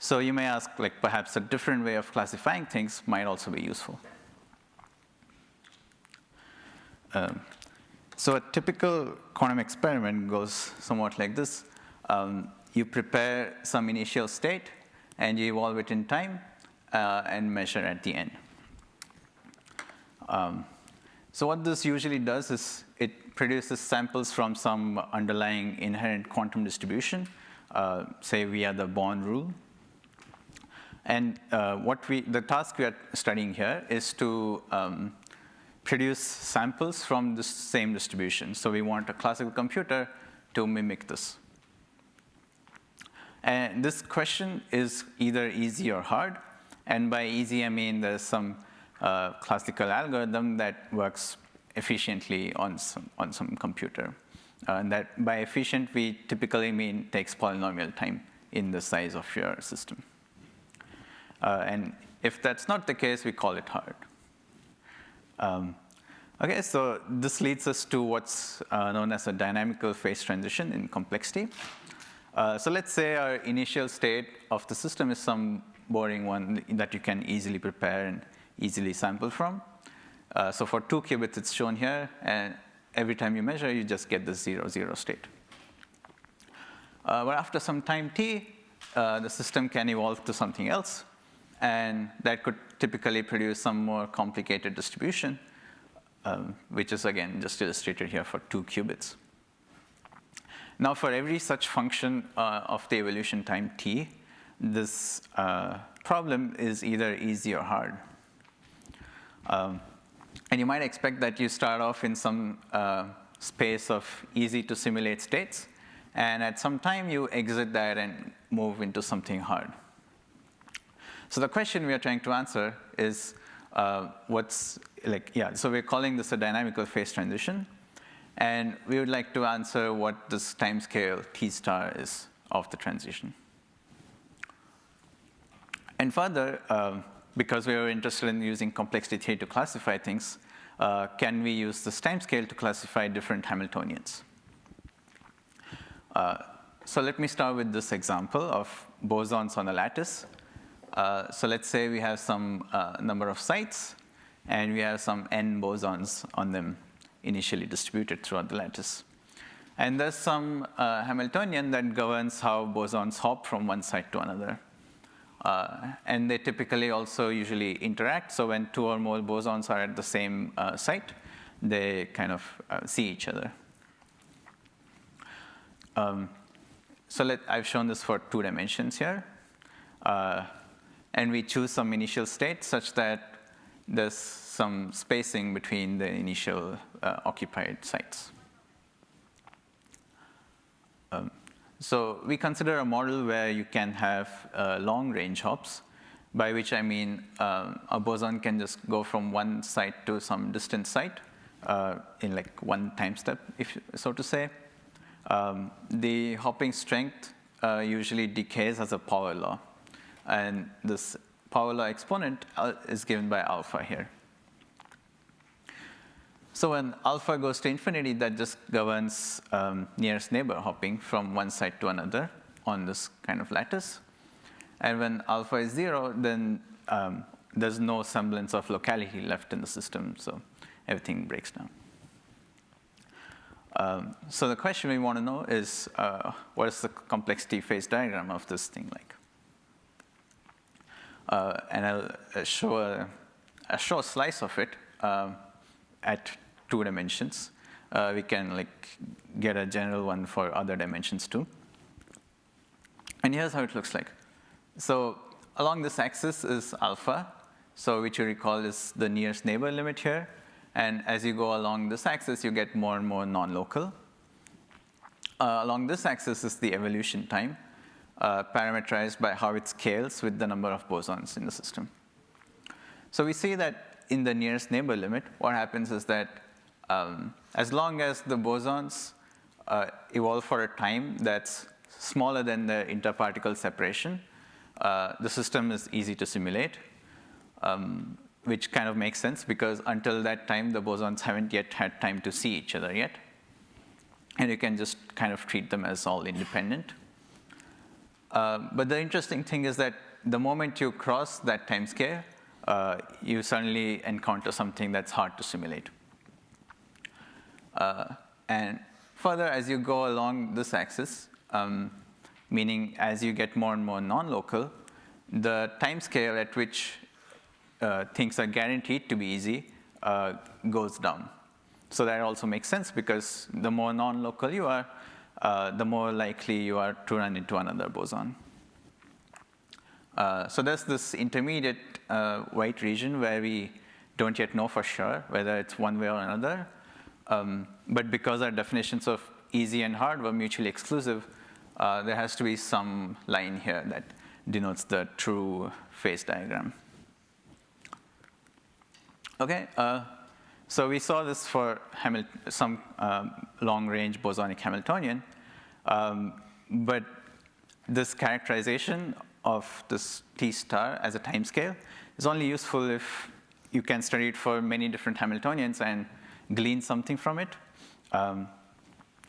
So you may ask, like, perhaps a different way of classifying things might also be useful. So a typical quantum experiment goes somewhat like this. You prepare some initial state, and you evolve it in time and measure at the end. So what this usually does is it produces samples from some underlying inherent quantum distribution, say via the Born rule. And the task we are studying here is to produce samples from the same distribution. So we want a classical computer to mimic this. And this question is either easy or hard. And by easy, I mean there's some classical algorithm that works efficiently on some computer. And that by efficient, we typically mean takes polynomial time in the size of your system. And if that's not the case, we call it hard. Okay, so this leads us to what's known as a dynamical phase transition in complexity. So let's say our initial state of the system is some boring one that you can easily prepare and easily sample from. So for 2 qubits, it's shown here, and every time you measure, you just get the 0, 0 state. But after some time t, the system can evolve to something else, and that could typically produce some more complicated distribution, which is, again, just illustrated here for 2 qubits. Now, for every such function of the evolution time t, this problem is either easy or hard. And you might expect that you start off in some space of easy to simulate states, and at some time you exit that and move into something hard. So the question we are trying to answer is, So we're calling this a dynamical phase transition. And we would like to answer what this time scale T star is of the transition. And further, because we were interested in using complexity theory to classify things, can we use this time scale to classify different Hamiltonians? So let me start with this example of bosons on a lattice. So let's say we have some number of sites, and we have some n bosons on them initially distributed throughout the lattice. And there's some Hamiltonian that governs how bosons hop from one site to another. And they typically also usually interact. So when two or more bosons are at the same site, they kind of see each other. I've shown this for 2 dimensions here. And we choose some initial state such that there's some spacing between the initial occupied sites. So we consider a model where you can have long range hops, by which I mean a boson can just go from one site to some distant site in like one time step, if so to say. The hopping strength usually decays as a power law. And this power law exponent is given by alpha here. So when alpha goes to infinity, that just governs nearest neighbor hopping from one site to another on this kind of lattice. And when alpha is 0, then there's no semblance of locality left in the system, so everything breaks down. So the question we want to know is, what is the complexity phase diagram of this thing like? And I'll show a slice of it at 2 dimensions. We can get a general one for other dimensions too. And here's how it looks like. So along this axis is alpha, so which you recall is the nearest neighbor limit here. And as you go along this axis, you get more and more non-local. Along this axis is the evolution time, parameterized by how it scales with the number of bosons in the system. So we see that in the nearest neighbor limit, what happens is that as long as the bosons evolve for a time that's smaller than the interparticle separation, the system is easy to simulate, which kind of makes sense because until that time, the bosons haven't yet had time to see each other yet. And you can just kind of treat them as all independent. But the interesting thing is that the moment you cross that time scale, you suddenly encounter something that's hard to simulate. And further, as you go along this axis, meaning as you get more and more non-local, the time scale at which things are guaranteed to be easy goes down. So that also makes sense because the more non-local you are, the more likely you are to run into another boson. So there's this intermediate white region where we don't yet know for sure whether it's one way or another. But because our definitions of easy and hard were mutually exclusive, there has to be some line here that denotes the true phase diagram. Okay, so we saw this for some long-range bosonic Hamiltonian, but this characterization of this T star as a time scale is only useful if you can study it for many different Hamiltonians and glean something from it.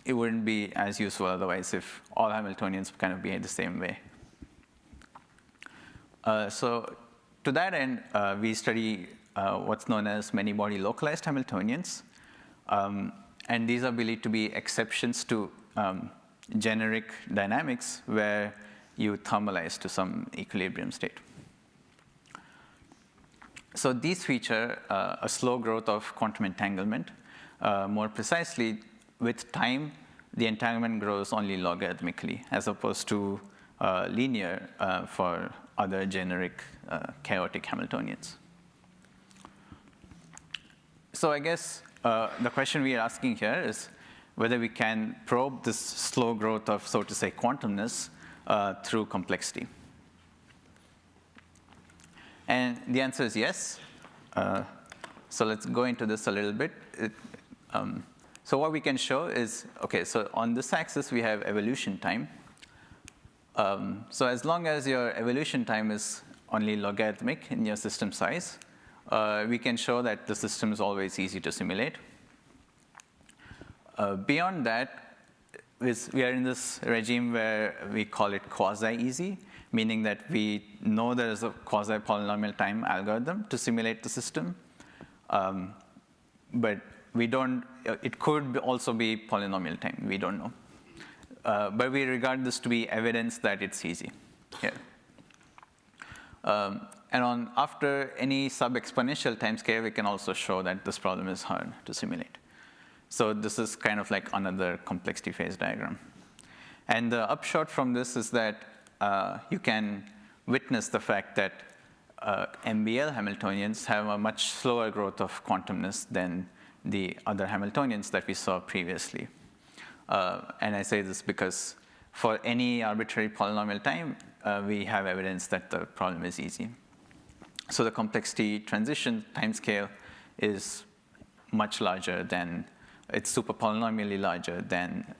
It wouldn't be as useful otherwise if all Hamiltonians kind of behave the same way. So to that end, we study what's known as many-body localized Hamiltonians. And these are believed to be exceptions to generic dynamics where you thermalize to some equilibrium state. So these feature a slow growth of quantum entanglement. More precisely, with time, the entanglement grows only logarithmically, as opposed to linear for other generic chaotic Hamiltonians. So I guess the question we are asking here is whether we can probe this slow growth of, so to say, quantumness through complexity. And the answer is yes. So let's go into this a little bit. So what we can show is, OK, so on this axis, we have evolution time. So as long as your evolution time is only logarithmic in your system size, we can show that the system is always easy to simulate. Beyond that, we are in this regime where we call it quasi-easy, meaning that we know there is a quasi-polynomial time algorithm to simulate the system. But we don't, it could also be polynomial time, we don't know. But we regard this to be evidence that it's easy. Yeah. And after any sub-exponential timescale, we can also show that this problem is hard to simulate. So this is kind of like another complexity phase diagram. And the upshot from this is that you can witness the fact that MBL Hamiltonians have a much slower growth of quantumness than the other Hamiltonians that we saw previously. And I say this because for any arbitrary polynomial time, we have evidence that the problem is easy. So the complexity transition timescale is much larger than, it's super polynomially larger than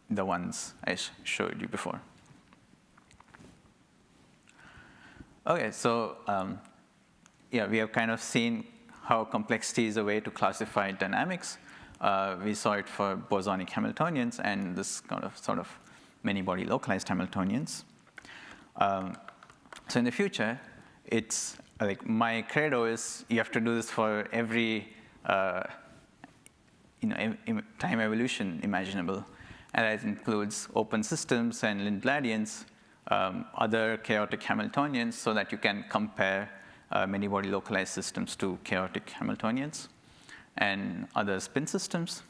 the ones I showed you before. OK, so yeah, we have kind of seen how complexity is a way to classify dynamics. We saw it for bosonic Hamiltonians and this kind of sort of many-body localized Hamiltonians. So in the future, it's like my credo is you have to do this for every time evolution imaginable. And that includes open systems and Lindbladians, other chaotic Hamiltonians, so that you can compare many-body localized systems to chaotic Hamiltonians, and other spin systems.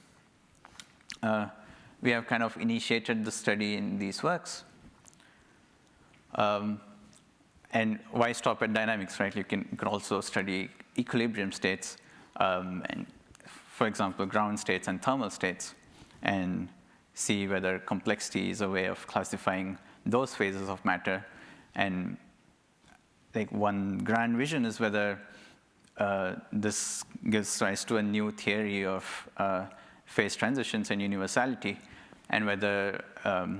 We have kind of initiated the study in these works. And why stop at dynamics, right? You can also study equilibrium states, and for example, ground states and thermal states, and see whether complexity is a way of classifying those phases of matter. And like one grand vision is whether this gives rise to a new theory of phase transitions and universality, and whether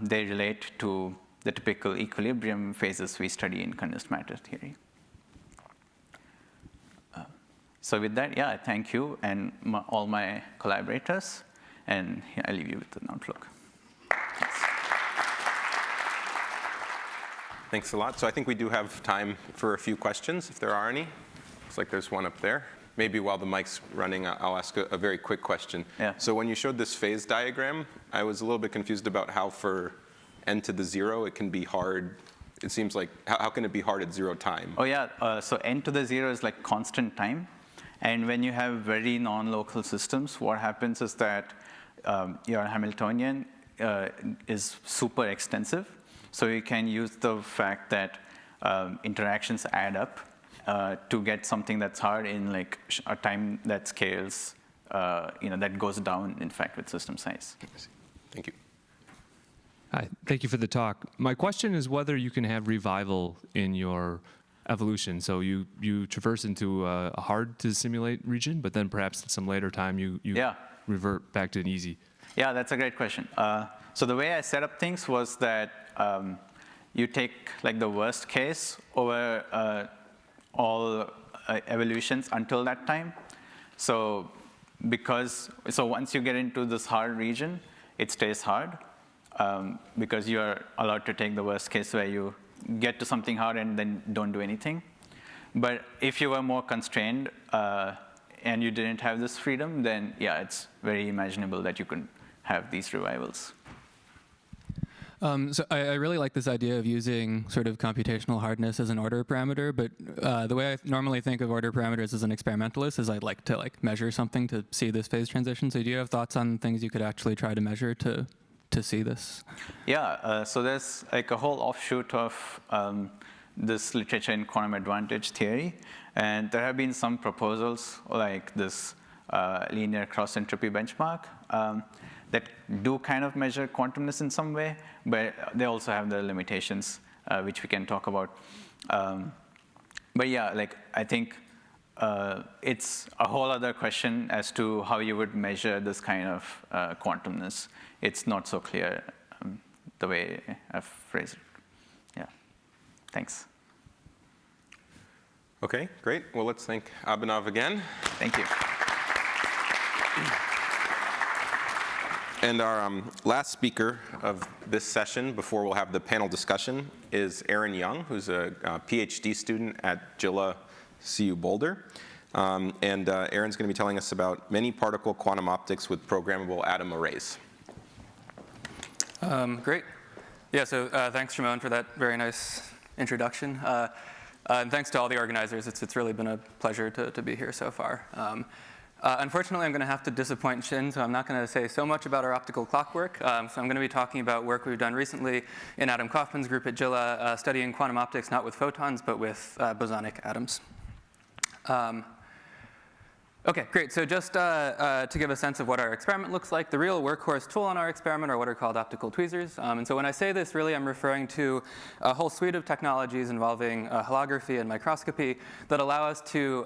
they relate to the typical equilibrium phases we study in condensed matter theory. So with that, yeah, I thank you and all my collaborators, and I leave you with an outlook. Thanks a lot. So I think we do have time for a few questions, if there are any. Looks like there's one up there. Maybe while the mic's running, I'll ask a very quick question. Yeah. So when you showed this phase diagram, I was a little bit confused about how for n to the 0, it can be hard. It seems like, how can it be hard at 0 time? Oh, yeah. So n to the 0 is like constant time. And when you have very non-local systems, what happens is that your Hamiltonian is super extensive. So you can use the fact that interactions add up to get something that's hard in like a time that scales, that goes down, in fact, with system size. Thank you. Hi, thank you for the talk. My question is whether you can have revival in your evolution. So you traverse into a hard to simulate region, but then perhaps at some later time you revert back to an easy. Yeah, that's a great question. So the way I set up things was that you take like the worst case over all evolutions until that time. So once you get into this hard region, it stays hard because you are allowed to take the worst case where you get to something hard and then don't do anything. But if you were more constrained and you didn't have this freedom, then yeah, it's very imaginable that you could have these revivals. So I really like this idea of using sort of computational hardness as an order parameter, but the way I normally think of order parameters as an experimentalist is I'd like to measure something to see this phase transition. So do you have thoughts on things you could actually try to measure to see this? Yeah, so there's like a whole offshoot of this literature in quantum advantage theory, and there have been some proposals like this linear cross entropy benchmark that do kind of measure quantumness in some way, but they also have their limitations, which we can talk about. But yeah, I think it's a whole other question as to how you would measure this kind of quantumness. It's not so clear the way I've phrased it. Yeah, thanks. Okay, great. Well, let's thank Abhinav again. Thank you. And our last speaker of this session, before we'll have the panel discussion, is Aaron Young, who's a PhD student at Jilla CU Boulder. Aaron's going to be telling us about many-particle quantum optics with programmable atom arrays. Great. Yeah, so thanks, Shimon, for that very nice introduction. And thanks to all the organizers. It's really been a pleasure to be here so far. Unfortunately, I'm going to have to disappoint Shin, so I'm not going to say so much about our optical clock work. So I'm going to be talking about work we've done recently in Adam Kaufman's group at Jilla, studying quantum optics not with photons, but with bosonic atoms. Okay, great. So just to give a sense of what our experiment looks like, the real workhorse tool on our experiment are what are called optical tweezers. And so when I say this, really I'm referring to a whole suite of technologies involving holography and microscopy that allow us to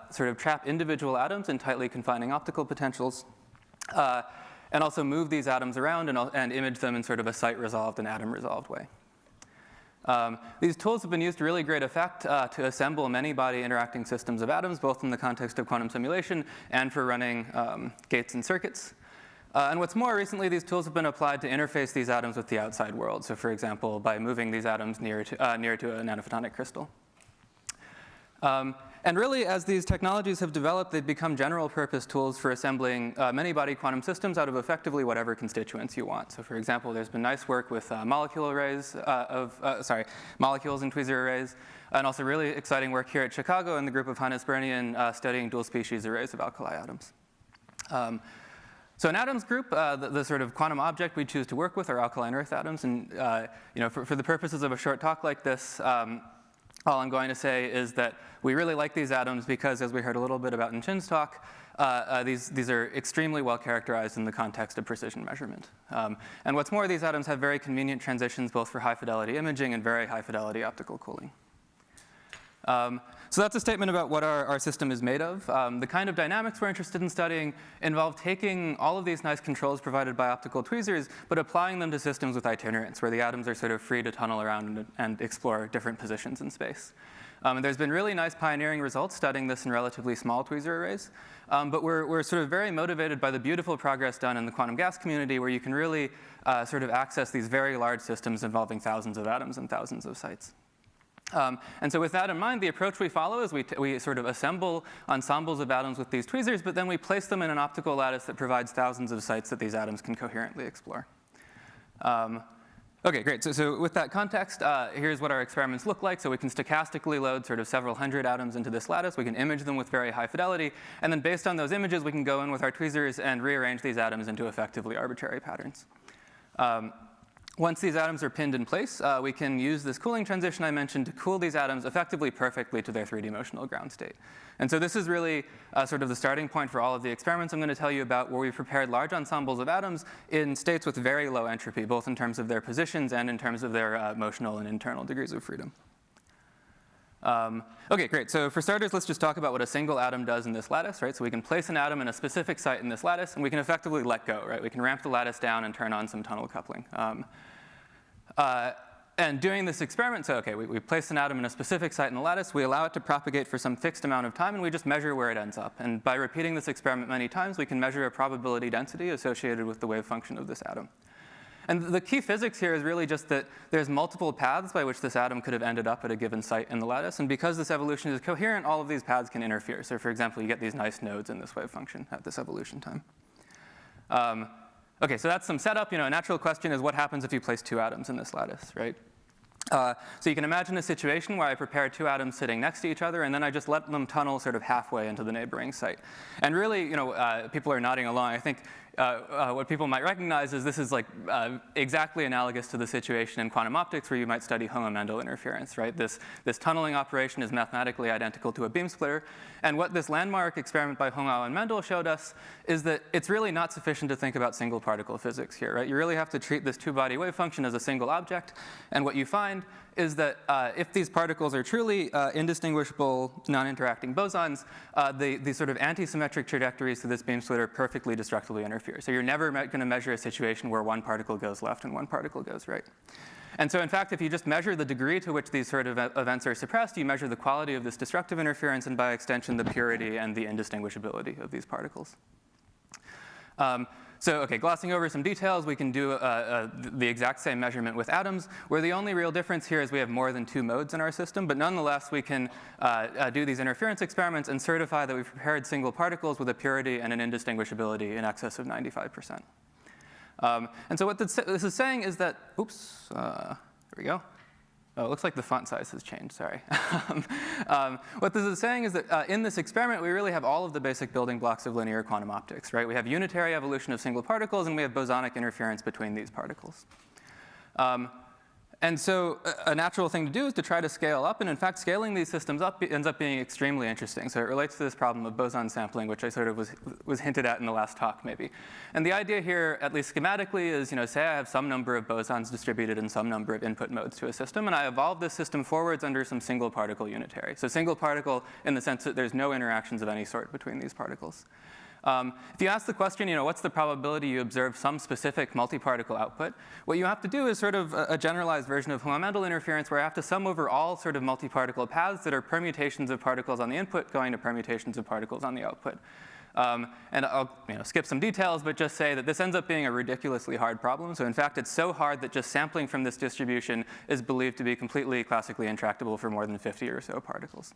sort of trap individual atoms in tightly confining optical potentials, and also move these atoms around and image them in sort of a site-resolved and atom-resolved way. These tools have been used to really great effect to assemble many-body interacting systems of atoms, both in the context of quantum simulation and for running gates and circuits. And what's more, recently these tools have been applied to interface these atoms with the outside world. So for example, by moving these atoms near to a nanophotonic crystal. And really, as these technologies have developed, they've become general-purpose tools for assembling many-body quantum systems out of effectively whatever constituents you want. So, for example, there's been nice work with molecule arrays molecules and tweezer arrays, and also really exciting work here at Chicago in the group of Hannes Bernian studying dual-species arrays of alkali atoms. So in Adam's group, the sort of quantum object we choose to work with are alkaline earth atoms, and for the purposes of a short talk like this, all I'm going to say is that we really like these atoms because, as we heard a little bit about in Chin's talk, these are extremely well characterized in the context of precision measurement. And what's more, these atoms have very convenient transitions both for high fidelity imaging and very high fidelity optical cooling. So that's a statement about what our system is made of. The kind of dynamics we're interested in studying involve taking all of these nice controls provided by optical tweezers, but applying them to systems with itinerants, where the atoms are sort of free to tunnel around and explore different positions in space. And there's been really nice pioneering results studying this in relatively small tweezer arrays. But we're sort of very motivated by the beautiful progress done in the quantum gas community, where you can really sort of access these very large systems involving thousands of atoms and thousands of sites. And so with that in mind, the approach we follow is we sort of assemble ensembles of atoms with these tweezers, but then we place them in an optical lattice that provides thousands of sites that these atoms can coherently explore. Okay, great. So with that context, here's what our experiments look like. So we can stochastically load sort of several hundred atoms into this lattice. We can image them with very high fidelity. And then based on those images, we can go in with our tweezers and rearrange these atoms into effectively arbitrary patterns. Once these atoms are pinned in place, we can use this cooling transition I mentioned to cool these atoms effectively perfectly to their 3D motional ground state. And so this is really sort of the starting point for all of the experiments I'm going to tell you about, where we've prepared large ensembles of atoms in states with very low entropy, both in terms of their positions and in terms of their motional and internal degrees of freedom. Okay, great. So for starters, let's just talk about what a single atom does in this lattice, right? So we can place an atom in a specific site in this lattice, and we can effectively let go, right? We can ramp the lattice down and turn on some tunnel coupling. And doing this experiment, so okay, we place an atom in a specific site in the lattice, we allow it to propagate for some fixed amount of time, and we just measure where it ends up. And by repeating this experiment many times, we can measure a probability density associated with the wave function of this atom. And the key physics here is really just that there's multiple paths by which this atom could have ended up at a given site in the lattice. And because this evolution is coherent, all of these paths can interfere. So for example, you get these nice nodes in this wave function at this evolution time. Okay, so that's some setup. A natural question is what happens if you place two atoms in this lattice, right? So you can imagine a situation where I prepare two atoms sitting next to each other, and then I just let them tunnel sort of halfway into the neighboring site. And really, people are nodding along. I think what people might recognize is this is like exactly analogous to the situation in quantum optics where you might study Homo-Mendel interference, right? This tunneling operation is mathematically identical to a beam splitter. And what this landmark experiment by Homo and Mendel showed us is that it's really not sufficient to think about single particle physics here, right? You really have to treat this two-body wave function as a single object. And what you find is that if these particles are truly indistinguishable, non-interacting bosons, the sort of anti-symmetric trajectories to this beam splitter perfectly destructively interfere. So you're never going to measure a situation where one particle goes left and one particle goes right. And so in fact, if you just measure the degree to which these sort of events are suppressed, you measure the quality of this destructive interference and by extension the purity and the indistinguishability of these particles. So okay, glossing over some details, we can do the exact same measurement with atoms, where the only real difference here is we have more than 2 modes in our system, but nonetheless we can do these interference experiments and certify that we've prepared single particles with a purity and an indistinguishability in excess of 95%. And so what this is saying is that, oops, there we go. Oh, it looks like the font size has changed, sorry. What this is saying is that in this experiment, we really have all of the basic building blocks of linear quantum optics, right? We have unitary evolution of single particles, and we have bosonic interference between these particles. And so a natural thing to do is to try to scale up, and in fact, scaling these systems up ends up being extremely interesting. So it relates to this problem of boson sampling, which I sort of was hinted at in the last talk, maybe. And the idea here, at least schematically, is, say I have some number of bosons distributed in some number of input modes to a system, and I evolve this system forwards under some single particle unitary. So single particle in the sense that there's no interactions of any sort between these particles. If you ask the question, what's the probability you observe some specific multi-particle output, what you have to do is sort of a generalized version of fundamental interference where I have to sum over all sort of multi-particle paths that are permutations of particles on the input going to permutations of particles on the output. And I'll skip some details, but just say that this ends up being a ridiculously hard problem. So in fact, it's so hard that just sampling from this distribution is believed to be completely classically intractable for more than 50 or so particles.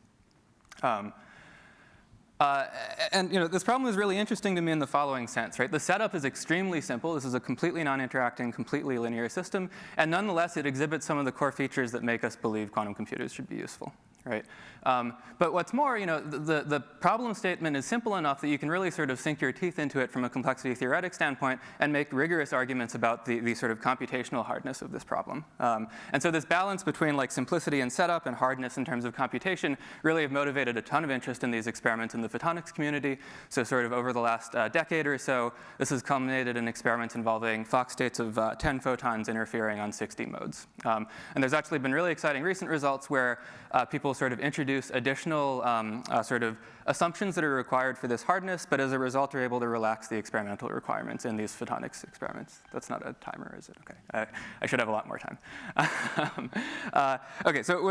And this problem is really interesting to me in the following sense, right? The setup is extremely simple. This is a completely non-interacting, completely linear system, and nonetheless, it exhibits some of the core features that make us believe quantum computers should be useful, right? But what's more, the problem statement is simple enough that you can really sort of sink your teeth into it from a complexity theoretic standpoint and make rigorous arguments about the sort of computational hardness of this problem. And so this balance between like simplicity and setup and hardness in terms of computation really have motivated a ton of interest in these experiments in the photonics community. So sort of over the last decade or so, this has culminated in experiments involving Fock states of 10 photons interfering on 60 modes. And there's actually been really exciting recent results where people sort of introduce additional sort of assumptions that are required for this hardness, but as a result are able to relax the experimental requirements in these photonics experiments. That's not a timer, is it? Okay, I should have a lot more time. Okay, so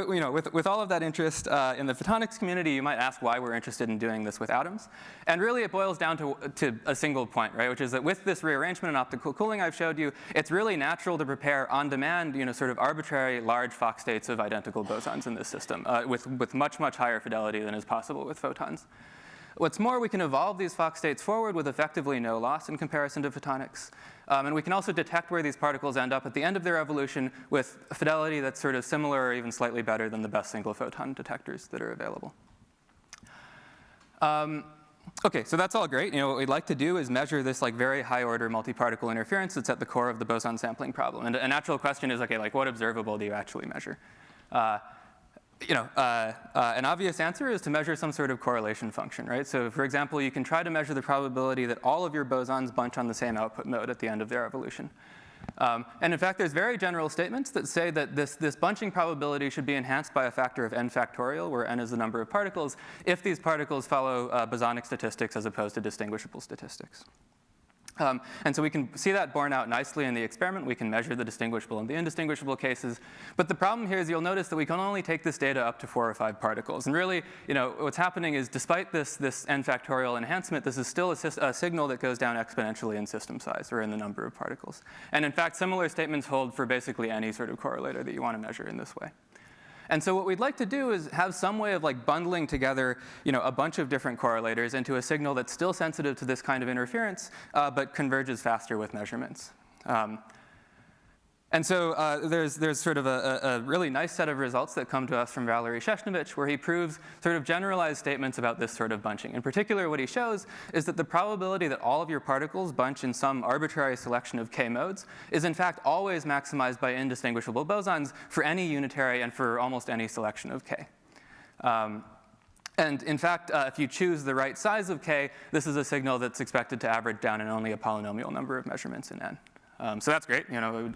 with all of that interest in the photonics community, you might ask why we're interested in doing this with atoms. And really it boils down to a single point, right, which is that with this rearrangement and optical cooling I've showed you, it's really natural to prepare on demand, sort of arbitrary large Fock states of identical bosons in this system with much, much higher fidelity than is possible with photons. What's more, we can evolve these Fock states forward with effectively no loss in comparison to photonics. And we can also detect where these particles end up at the end of their evolution with a fidelity that's sort of similar or even slightly better than the best single photon detectors that are available. Okay, so that's all great. What we'd like to do is measure this like very high order multi-particle interference that's at the core of the boson sampling problem. And a natural question is, okay, like what observable do you actually measure? An obvious answer is to measure some sort of correlation function, right? So for example, you can try to measure the probability that all of your bosons bunch on the same output mode at the end of their evolution. And in fact, there's very general statements that say that this bunching probability should be enhanced by a factor of n factorial, where n is the number of particles, if these particles follow bosonic statistics as opposed to distinguishable statistics. And so we can see that borne out nicely in the experiment. We can measure the distinguishable and the indistinguishable cases. But the problem here is you'll notice that we can only take this data up to 4 or 5 particles. And really, what's happening is despite this n factorial enhancement, this is still a signal that goes down exponentially in system size or in the number of particles. And in fact, similar statements hold for basically any sort of correlator that you want to measure in this way. And so what we'd like to do is have some way of like bundling together, a bunch of different correlators into a signal that's still sensitive to this kind of interference, but converges faster with measurements. And so there's sort of a really nice set of results that come to us from Valery Sheshnovich, where he proves sort of generalized statements about this sort of bunching. In particular, what he shows is that the probability that all of your particles bunch in some arbitrary selection of k modes is in fact always maximized by indistinguishable bosons for any unitary and for almost any selection of k. And in fact, if you choose the right size of k, this is a signal that's expected to average down in only a polynomial number of measurements in n. So that's great.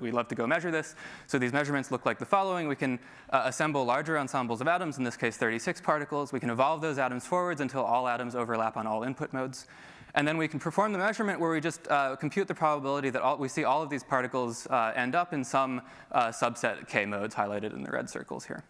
We love to go measure this. So these measurements look like the following. We can assemble larger ensembles of atoms, in this case 36 particles. We can evolve those atoms forwards until all atoms overlap on all input modes. And then we can perform the measurement where we just compute the probability that we see all of these particles end up in some subset K modes highlighted in the red circles here.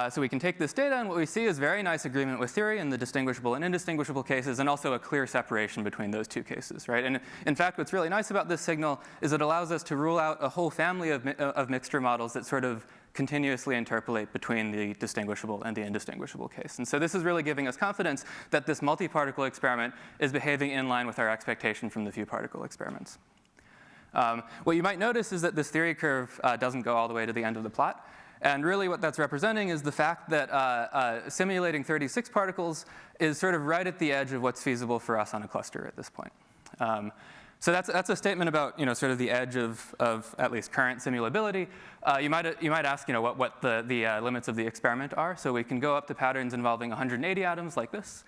So we can take this data, and what we see is very nice agreement with theory in the distinguishable and indistinguishable cases, and also a clear separation between those two cases, right? And in fact, what's really nice about this signal is it allows us to rule out a whole family of mixture models that sort of continuously interpolate between the distinguishable and the indistinguishable case. And so this is really giving us confidence that this multi-particle experiment is behaving in line with our expectation from the few particle experiments. What you might notice is that this theory curve doesn't go all the way to the end of the plot. And really what that's representing is the fact that simulating 36 particles is sort of right at the edge of what's feasible for us on a cluster at this point. So that's a statement about sort of the edge of at least current simulability. You might ask what the limits of the experiment are. So we can go up to patterns involving 180 atoms like this.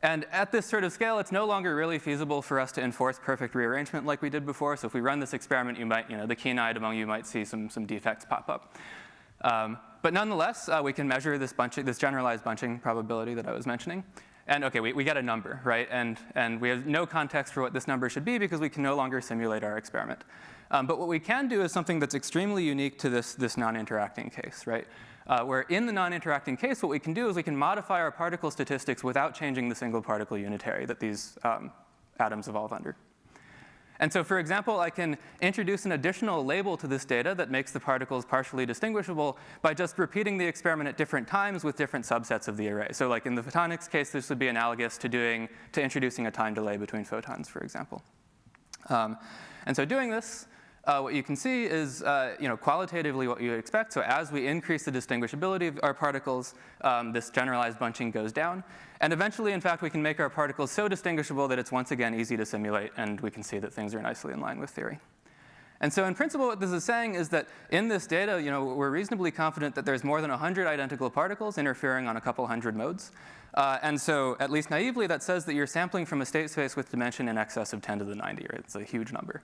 And at this sort of scale, it's no longer really feasible for us to enforce perfect rearrangement like we did before. So if we run this experiment, you might, the keen-eyed among you might see some defects pop up. But nonetheless, we can measure this generalized bunching probability that I was mentioning. And OK, we get a number, right? And we have no context for what this number should be because we can no longer simulate our experiment. But what we can do is something that's extremely unique to this non-interacting case, right? Where in the non-interacting case, what we can do is we can modify our particle statistics without changing the single particle unitary that these atoms evolve under. And so, for example, I can introduce an additional label to this data that makes the particles partially distinguishable by just repeating the experiment at different times with different subsets of the array. So like in the photonics case, this would be analogous to introducing a time delay between photons, for example. And so doing this, what you can see is qualitatively what you would expect. So as we increase the distinguishability of our particles, this generalized bunching goes down. And eventually, in fact, we can make our particles so distinguishable that it's once again easy to simulate, and we can see that things are nicely in line with theory. And so in principle, what this is saying is that in this data, we're reasonably confident that there's more than 100 identical particles interfering on a couple hundred modes. And so, at least naively, that says that you're sampling from a state space with dimension in excess of 10 to the 90, right? It's a huge number.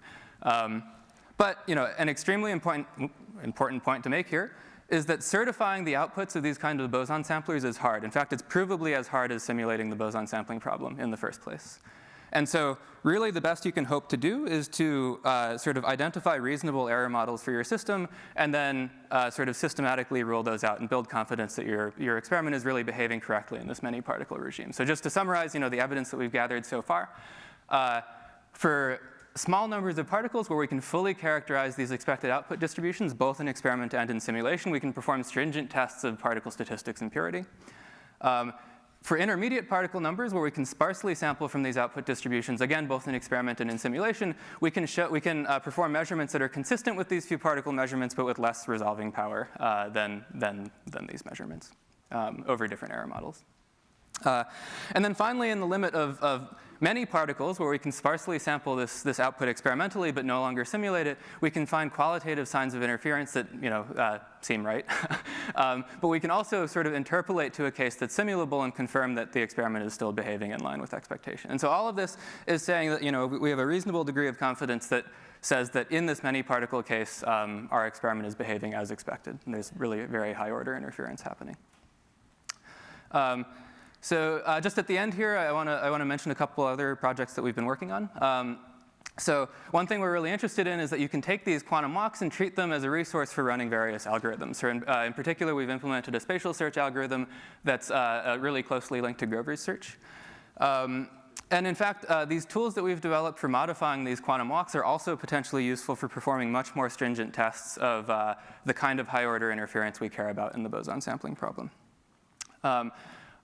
But an extremely important point to make here is that certifying the outputs of these kind of boson samplers is hard. In fact, it's provably as hard as simulating the boson sampling problem in the first place. And so really the best you can hope to do is to sort of identify reasonable error models for your system and then sort of systematically rule those out and build confidence that your experiment is really behaving correctly in this many particle regime. So just to summarize, the evidence that we've gathered so far, for small numbers of particles where we can fully characterize these expected output distributions, both in experiment and in simulation, we can perform stringent tests of particle statistics and purity. For intermediate particle numbers, where we can sparsely sample from these output distributions, again, both in experiment and in simulation, we can perform measurements that are consistent with these few particle measurements, but with less resolving power than these measurements over different error models. And then finally, in the limit of many particles, where we can sparsely sample this output experimentally but no longer simulate it, we can find qualitative signs of interference that seem right. But we can also sort of interpolate to a case that's simulable and confirm that the experiment is still behaving in line with expectation. And so all of this is saying that we have a reasonable degree of confidence that says that in this many particle case, our experiment is behaving as expected. And there's really very high order interference happening. So just at the end here, I want to mention a couple other projects that we've been working on. So one thing we're really interested in is that you can take these quantum walks and treat them as a resource for running various algorithms. So in particular, we've implemented a spatial search algorithm that's really closely linked to Grover's search. And in fact, these tools that we've developed for modifying these quantum walks are also potentially useful for performing much more stringent tests of the kind of high-order interference we care about in the boson sampling problem.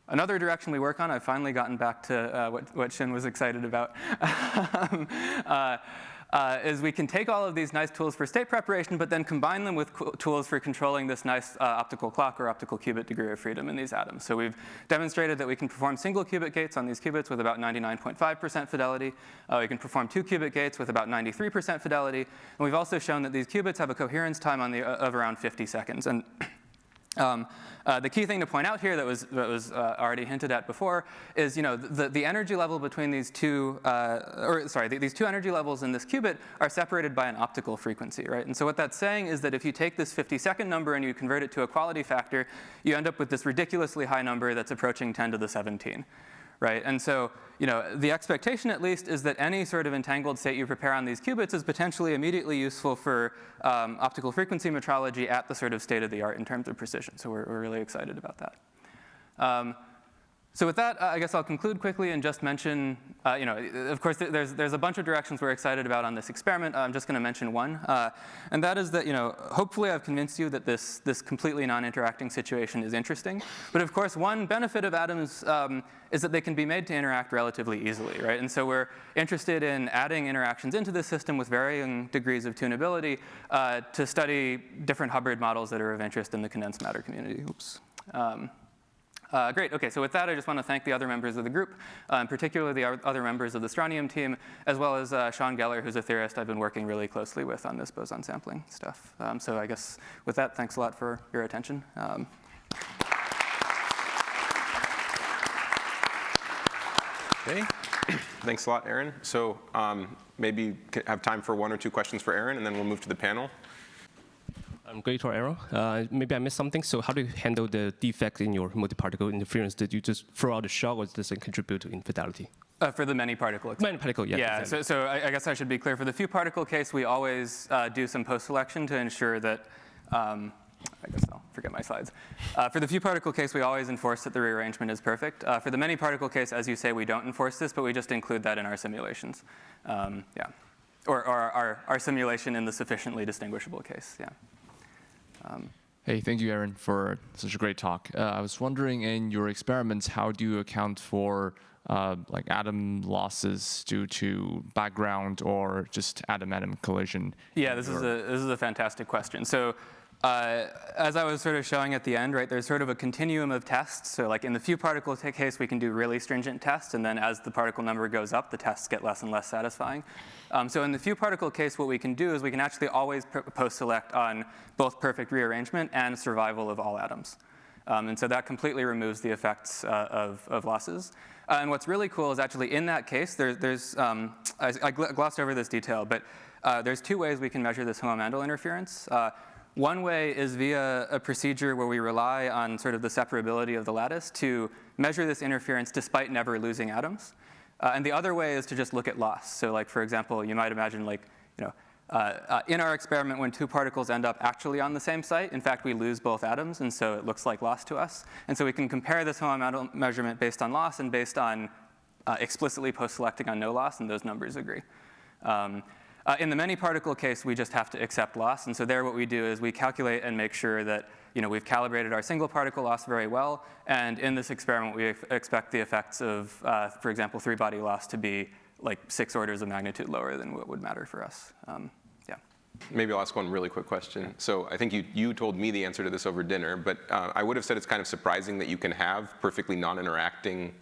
Another direction we work on, I've finally gotten back to what Zheng was excited about, is we can take all of these nice tools for state preparation, but then combine them with tools for controlling this nice optical clock or optical qubit degree of freedom in these atoms. So we've demonstrated that we can perform single qubit gates on these qubits with about 99.5% fidelity. We can perform 2 qubit gates with about 93% fidelity. And we've also shown that these qubits have a coherence time of around 50 seconds. And The key thing to point out here that was already hinted at before is, the energy level between these two, these two energy levels in this qubit are separated by an optical frequency, right? And so what that's saying is that if you take this 52nd number and you convert it to a quality factor, you end up with this ridiculously high number that's approaching 10 to the 17. Right? And so, the expectation at least is that any sort of entangled state you prepare on these qubits is potentially immediately useful for optical frequency metrology at the sort of state of the art in terms of precision. So we're really excited about that. So with that, I guess I'll conclude quickly and just mention, of course, there's a bunch of directions we're excited about on this experiment. I'm just going to mention one, and that is that, hopefully I've convinced you that this completely non-interacting situation is interesting. But of course, one benefit of atoms is that they can be made to interact relatively easily, right? And so we're interested in adding interactions into this system with varying degrees of tunability to study different Hubbard models that are of interest in the condensed matter community. Oops. Great, okay, so with that, I just want to thank the other members of the group, particularly the other members of the Strontium team, as well as Sean Geller, who's a theorist I've been working really closely with on this boson sampling stuff. So I guess with that, thanks a lot for your attention. Okay, thanks a lot, Aaron. So maybe have time for 1 or 2 questions for Aaron, and then we'll move to the panel. Great or error. Maybe I missed something. So how do you handle the defect in your multi-particle interference? Did you just throw out a shot, or does it contribute to infidelity? For the many particle experiment. Many particle, yeah. Yeah, exactly. so I guess I should be clear. For the few particle case, we always do some post-selection to ensure that, I guess I'll forget my slides. For the few particle case, we always enforce that the rearrangement is perfect. For the many particle case, as you say, we don't enforce this, but we just include that in our simulations. Yeah, or our simulation in the sufficiently distinguishable case, yeah. Hey, thank you, Aaron, for such a great talk. I was wondering, in your experiments, how do you account for like atom losses due to background or just atom-atom collision? Yeah, this is a fantastic question. So as I was sort of showing at the end, right, there's sort of a continuum of tests. So like in the few particle case, we can do really stringent tests, and then as the particle number goes up, the tests get less and less satisfying. So in the few particle case, what we can do is we can actually always post-select on both perfect rearrangement and survival of all atoms. And so that completely removes the effects of losses. And what's really cool is actually in that case, I glossed over this detail, but there's 2 ways we can measure this homomandal interference. One way is via a procedure where we rely on sort of the separability of the lattice to measure this interference despite never losing atoms. And the other way is to just look at loss. So like, for example, you might imagine like, in our experiment when 2 particles end up actually on the same site, in fact, we lose both atoms, and so it looks like loss to us. And so we can compare this homomandal measurement based on loss and based on explicitly post-selecting on no loss, and those numbers agree. In the many particle case, we just have to accept loss. And so there what we do is we calculate and make sure that we've calibrated our single particle loss very well. And in this experiment, we expect the effects of, for example, 3-body loss to be like 6 orders of magnitude lower than what would matter for us. Yeah. Maybe I'll ask one really quick question. So I think you told me the answer to this over dinner, but I would have said it's kind of surprising that you can have perfectly non-interacting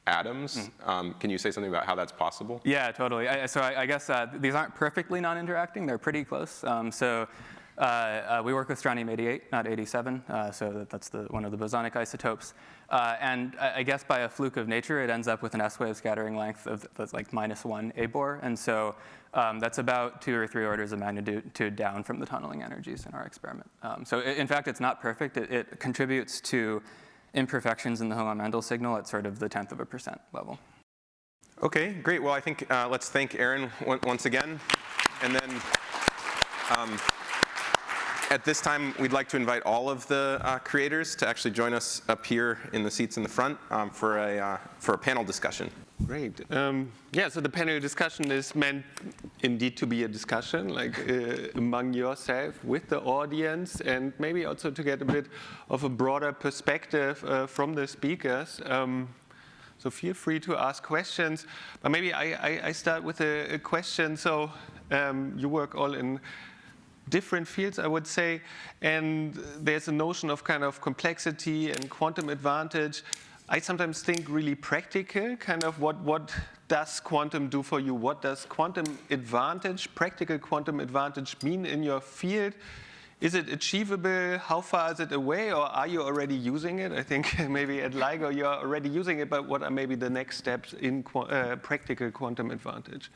atoms. Can you say something about how that's possible? Yeah, totally. So I guess these aren't perfectly non-interacting. They're pretty close. We work with strontium-88, not 87. So that's one of the bosonic isotopes. And I guess by a fluke of nature, it ends up with an S-wave scattering length that's like -1 abor. And so that's about 2 or 3 orders of magnitude down from the tunneling energies in our experiment. So in fact, it's not perfect. It contributes to imperfections in the homomandal signal at sort of the 0.1% level. Okay, great. Well, I think let's thank Aaron once again. And then at this time, we'd like to invite all of the creators to actually join us up here in the seats in the front for a panel discussion. Great. Yeah, so the panel discussion is meant indeed to be a discussion, like among yourself with the audience, and maybe also to get a bit of a broader perspective from the speakers. So feel free to ask questions. But maybe I start with a question. So you work all in different fields, I would say, and there's a notion of kind of complexity and quantum advantage. I sometimes think really practical, kind of what does quantum do for you? What does quantum advantage, practical quantum advantage mean in your field? Is it achievable? How far is it away, or are you already using it? I think maybe at LIGO you're already using it, but what are maybe the next steps in practical quantum advantage?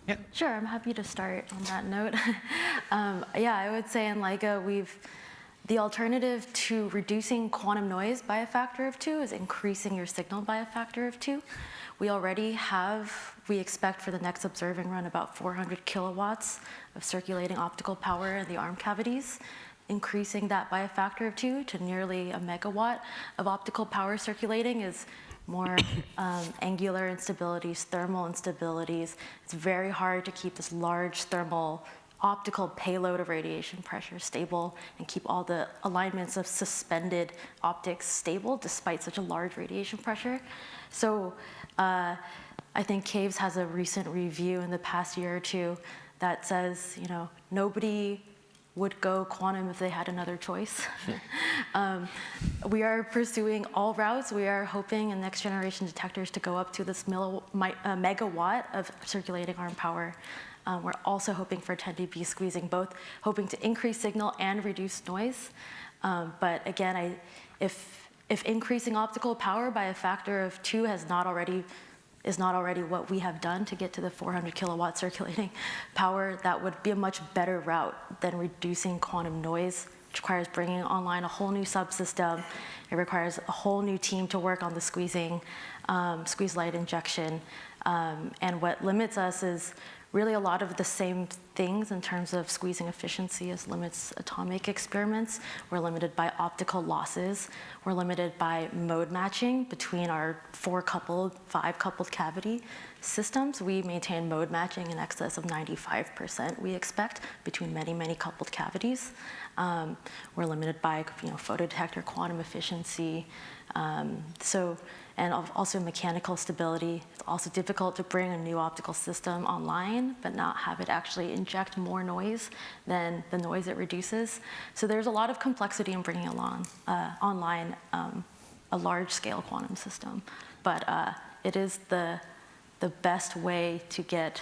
Yeah. Sure, I'm happy to start on that note. Yeah, I would say in LIGO, the alternative to reducing quantum noise by a factor of 2 is increasing your signal by a factor of 2. We already have, we expect for the next observing run, about 400 kilowatts of circulating optical power in the arm cavities. Increasing that by a factor of 2 to nearly a megawatt of optical power circulating is more angular instabilities, thermal instabilities. It's very hard to keep this large thermal optical payload of radiation pressure stable and keep all the alignments of suspended optics stable despite such a large radiation pressure. So I think CAVES has a recent review in the past year or two that says, nobody would go quantum if they had another choice. We are pursuing all routes. We are hoping in next generation detectors to go up to this megawatt of circulating arm power. We're also hoping for 10 dB squeezing, both hoping to increase signal and reduce noise. But again, if increasing optical power by a factor of 2 is not already what we have done to get to the 400 kilowatt circulating power, that would be a much better route than reducing quantum noise, which requires bringing online a whole new subsystem. It requires a whole new team to work on the squeezing, squeeze light injection. And what limits us is really a lot of the same things in terms of squeezing efficiency as limits atomic experiments. We're limited by optical losses. We're limited by mode matching between our 4-coupled, 5-coupled cavity systems. We maintain mode matching in excess of 95%, we expect, between many, many coupled cavities. We're limited by photodetector quantum efficiency. And also mechanical stability. It's also difficult to bring a new optical system online, but not have it actually inject more noise than the noise it reduces. So there's a lot of complexity in bringing online a large-scale quantum system. But it is the best way to get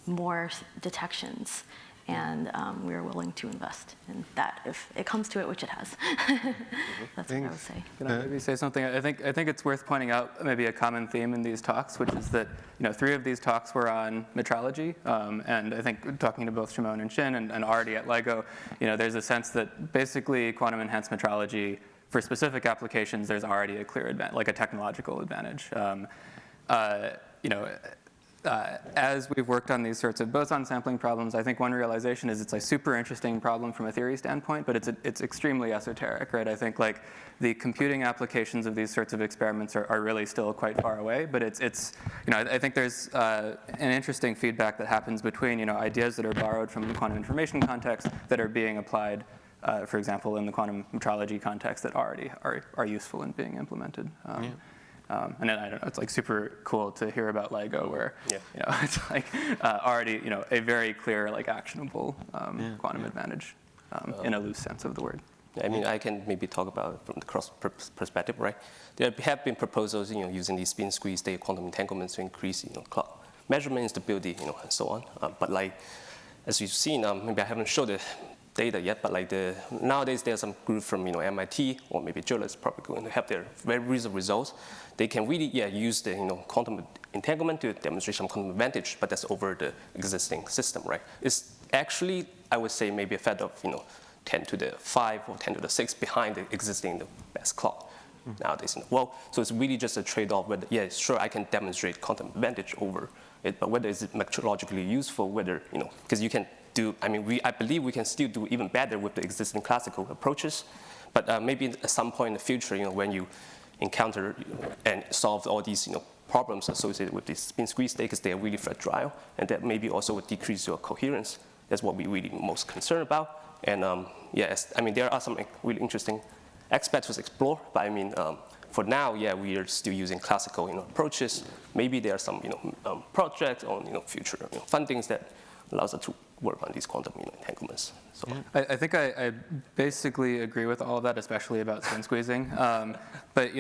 more detections. And we are willing to invest in that if it comes to it, which it has. That's what I would say. Can I maybe say something? I think it's worth pointing out maybe a common theme in these talks, which is that 3 of these talks were on metrology, and I think talking to both Shimon and Shin and already at LIGO, there's a sense that basically quantum enhanced metrology for specific applications, there's already a clear advantage, like a technological advantage. As we've worked on these sorts of boson sampling problems, I think one realization is it's a super interesting problem from a theory standpoint, but it's extremely esoteric, right? I think the computing applications of these sorts of experiments are really still quite far away, but I think there's an interesting feedback that happens between ideas that are borrowed from the quantum information context that are being applied, for example, in the quantum metrology context that already are useful in being implemented. And then I don't know, it's super cool to hear about LIGO where it's already a very clear actionable quantum advantage in a loose sense of the word. I mean, I can maybe talk about it from the cross perspective, right? There have been proposals, using these spin squeeze state quantum entanglements to increase, clock measurement instability, and so on. But as you've seen, maybe I haven't showed the data yet, but nowadays there's some group from MIT or maybe Jura is probably going to have their very recent results. They can really use the quantum entanglement to demonstrate some quantum advantage, but that's over the existing system, right? It's actually, I would say, maybe a factor of 10 to the 5 or 10 to the 6 behind the existing best clock nowadays in the world. So it's really just a trade-off whether, sure, I can demonstrate quantum advantage over it, but whether it's metrologically useful, whether, because you can do, I believe we can still do even better with the existing classical approaches, but maybe at some point in the future, when you encounter and solve all these, problems associated with this spin squeeze state, because they are really fragile, and that maybe also would decrease your coherence. That's what we're really most concerned about. And there are some really interesting aspects to explore, but for now, we are still using classical, approaches. Maybe there are some, projects on, future fundings that allows us to work on these quantum entanglements. So I think I basically agree with all of that, especially about spin squeezing. But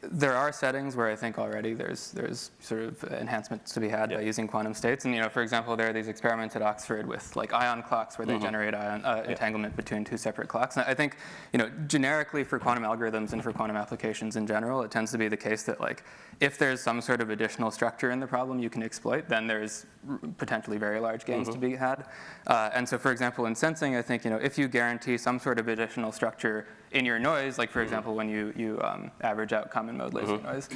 there are settings where I think already there's sort of enhancements to be had by using quantum states. And for example, there are these experiments at Oxford with like ion clocks where they generate entanglement between two separate clocks. And I think generically for quantum algorithms and for quantum applications in general, it tends to be the case that like if there's some sort of additional structure in the problem you can exploit, then there's potentially very large gains to be had. And so for example, in sensing, I think if you guarantee some sort of additional structure in your noise, like for example, when you average out common mode laser noise,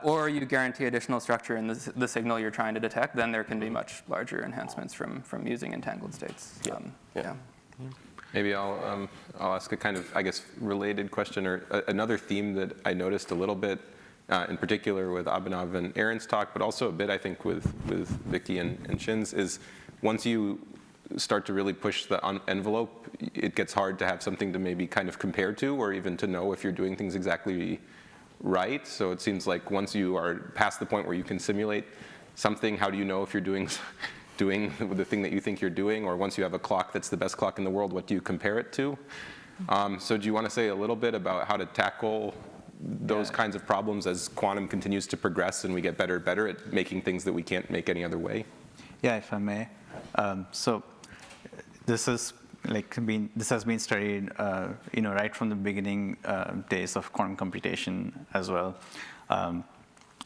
or you guarantee additional structure in the signal you're trying to detect, then there can be much larger enhancements from using entangled states. Maybe I'll ask a kind of, I guess, related question, or another theme that I noticed a little bit, in particular with Abhinav and Aaron's talk, but also a bit, I think, with Vicky and Shin's, is once you start to really push the envelope, it gets hard to have something to maybe kind of compare to, or even to know if you're doing things exactly right. So it seems like once you are past the point where you can simulate something, how do you know if you're doing the thing that you think you're doing? Or once you have a clock that's the best clock in the world, what do you compare it to? So do you want to say a little bit about how to tackle those kinds of problems as quantum continues to progress and we get better and better at making things that we can't make any other way? Yeah, if I may. So this has been studied, right from the beginning days of quantum computation as well.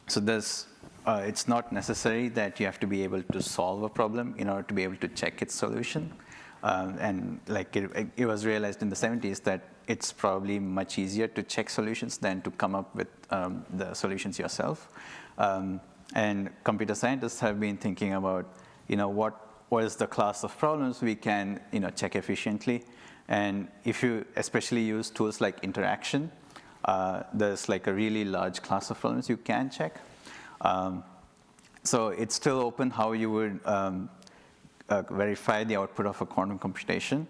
So it's not necessary that you have to be able to solve a problem in order to be able to check its solution. And like it was realized in the 70s that it's probably much easier to check solutions than to come up with the solutions yourself. And computer scientists have been thinking about, what is the class of problems we can, check efficiently. And if you especially use tools like interaction, there's like a really large class of problems you can check. So it's still open how you would verify the output of a quantum computation.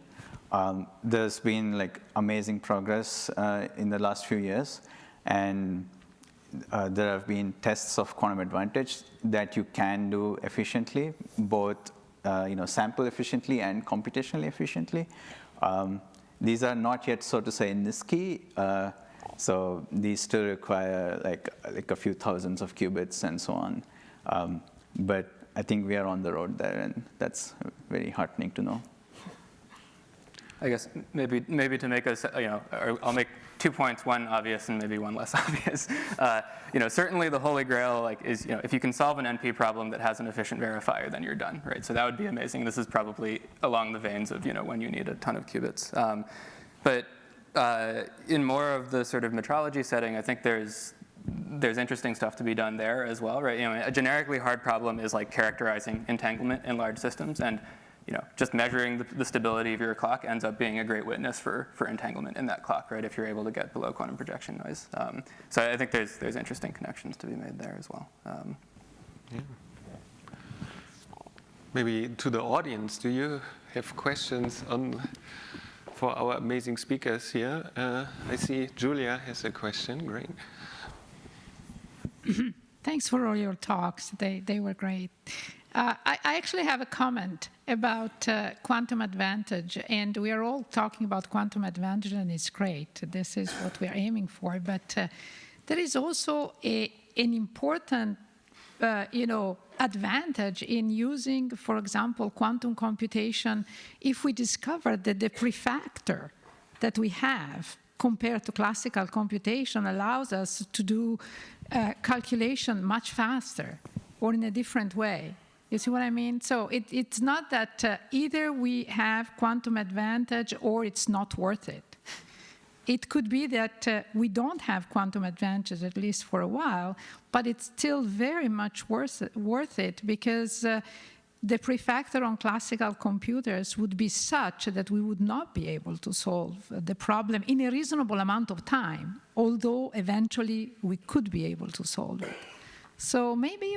There's been like amazing progress in the last few years, and there have been tests of quantum advantage that you can do efficiently, both sample efficiently and computationally efficiently. These are not yet, so to say, NISQI, so these still require like a few thousands of qubits and so on. But I think we are on the road there, and that's very heartening to know. I guess maybe to make us, I'll make 2 points, one obvious and maybe one less obvious. Certainly the holy grail is, if you can solve an NP problem that has an efficient verifier, then you're done, right? So that would be amazing. This is probably along the veins of, when you need a ton of qubits. But in more of the sort of metrology setting, I think there's interesting stuff to be done there as well, right? A generically hard problem is like characterizing entanglement in large systems, and just measuring the stability of your clock ends up being a great witness for entanglement in that clock, right? If you're able to get below quantum projection noise. So I think there's interesting connections to be made there as well. Maybe to the audience, do you have questions for our amazing speakers here? I see Julia has a question. Great. Thanks for all your talks. They were great. I actually have a comment about quantum advantage, and we are all talking about quantum advantage, and it's great. This is what we're aiming for, but there is also an important advantage in using, for example, quantum computation if we discover that the prefactor that we have compared to classical computation allows us to do calculation much faster or in a different way. You see what I mean? So it's not that either we have quantum advantage or it's not worth it. It could be that we don't have quantum advantage, at least for a while, but it's still very much worth it because the prefactor on classical computers would be such that we would not be able to solve the problem in a reasonable amount of time, although eventually we could be able to solve it. So maybe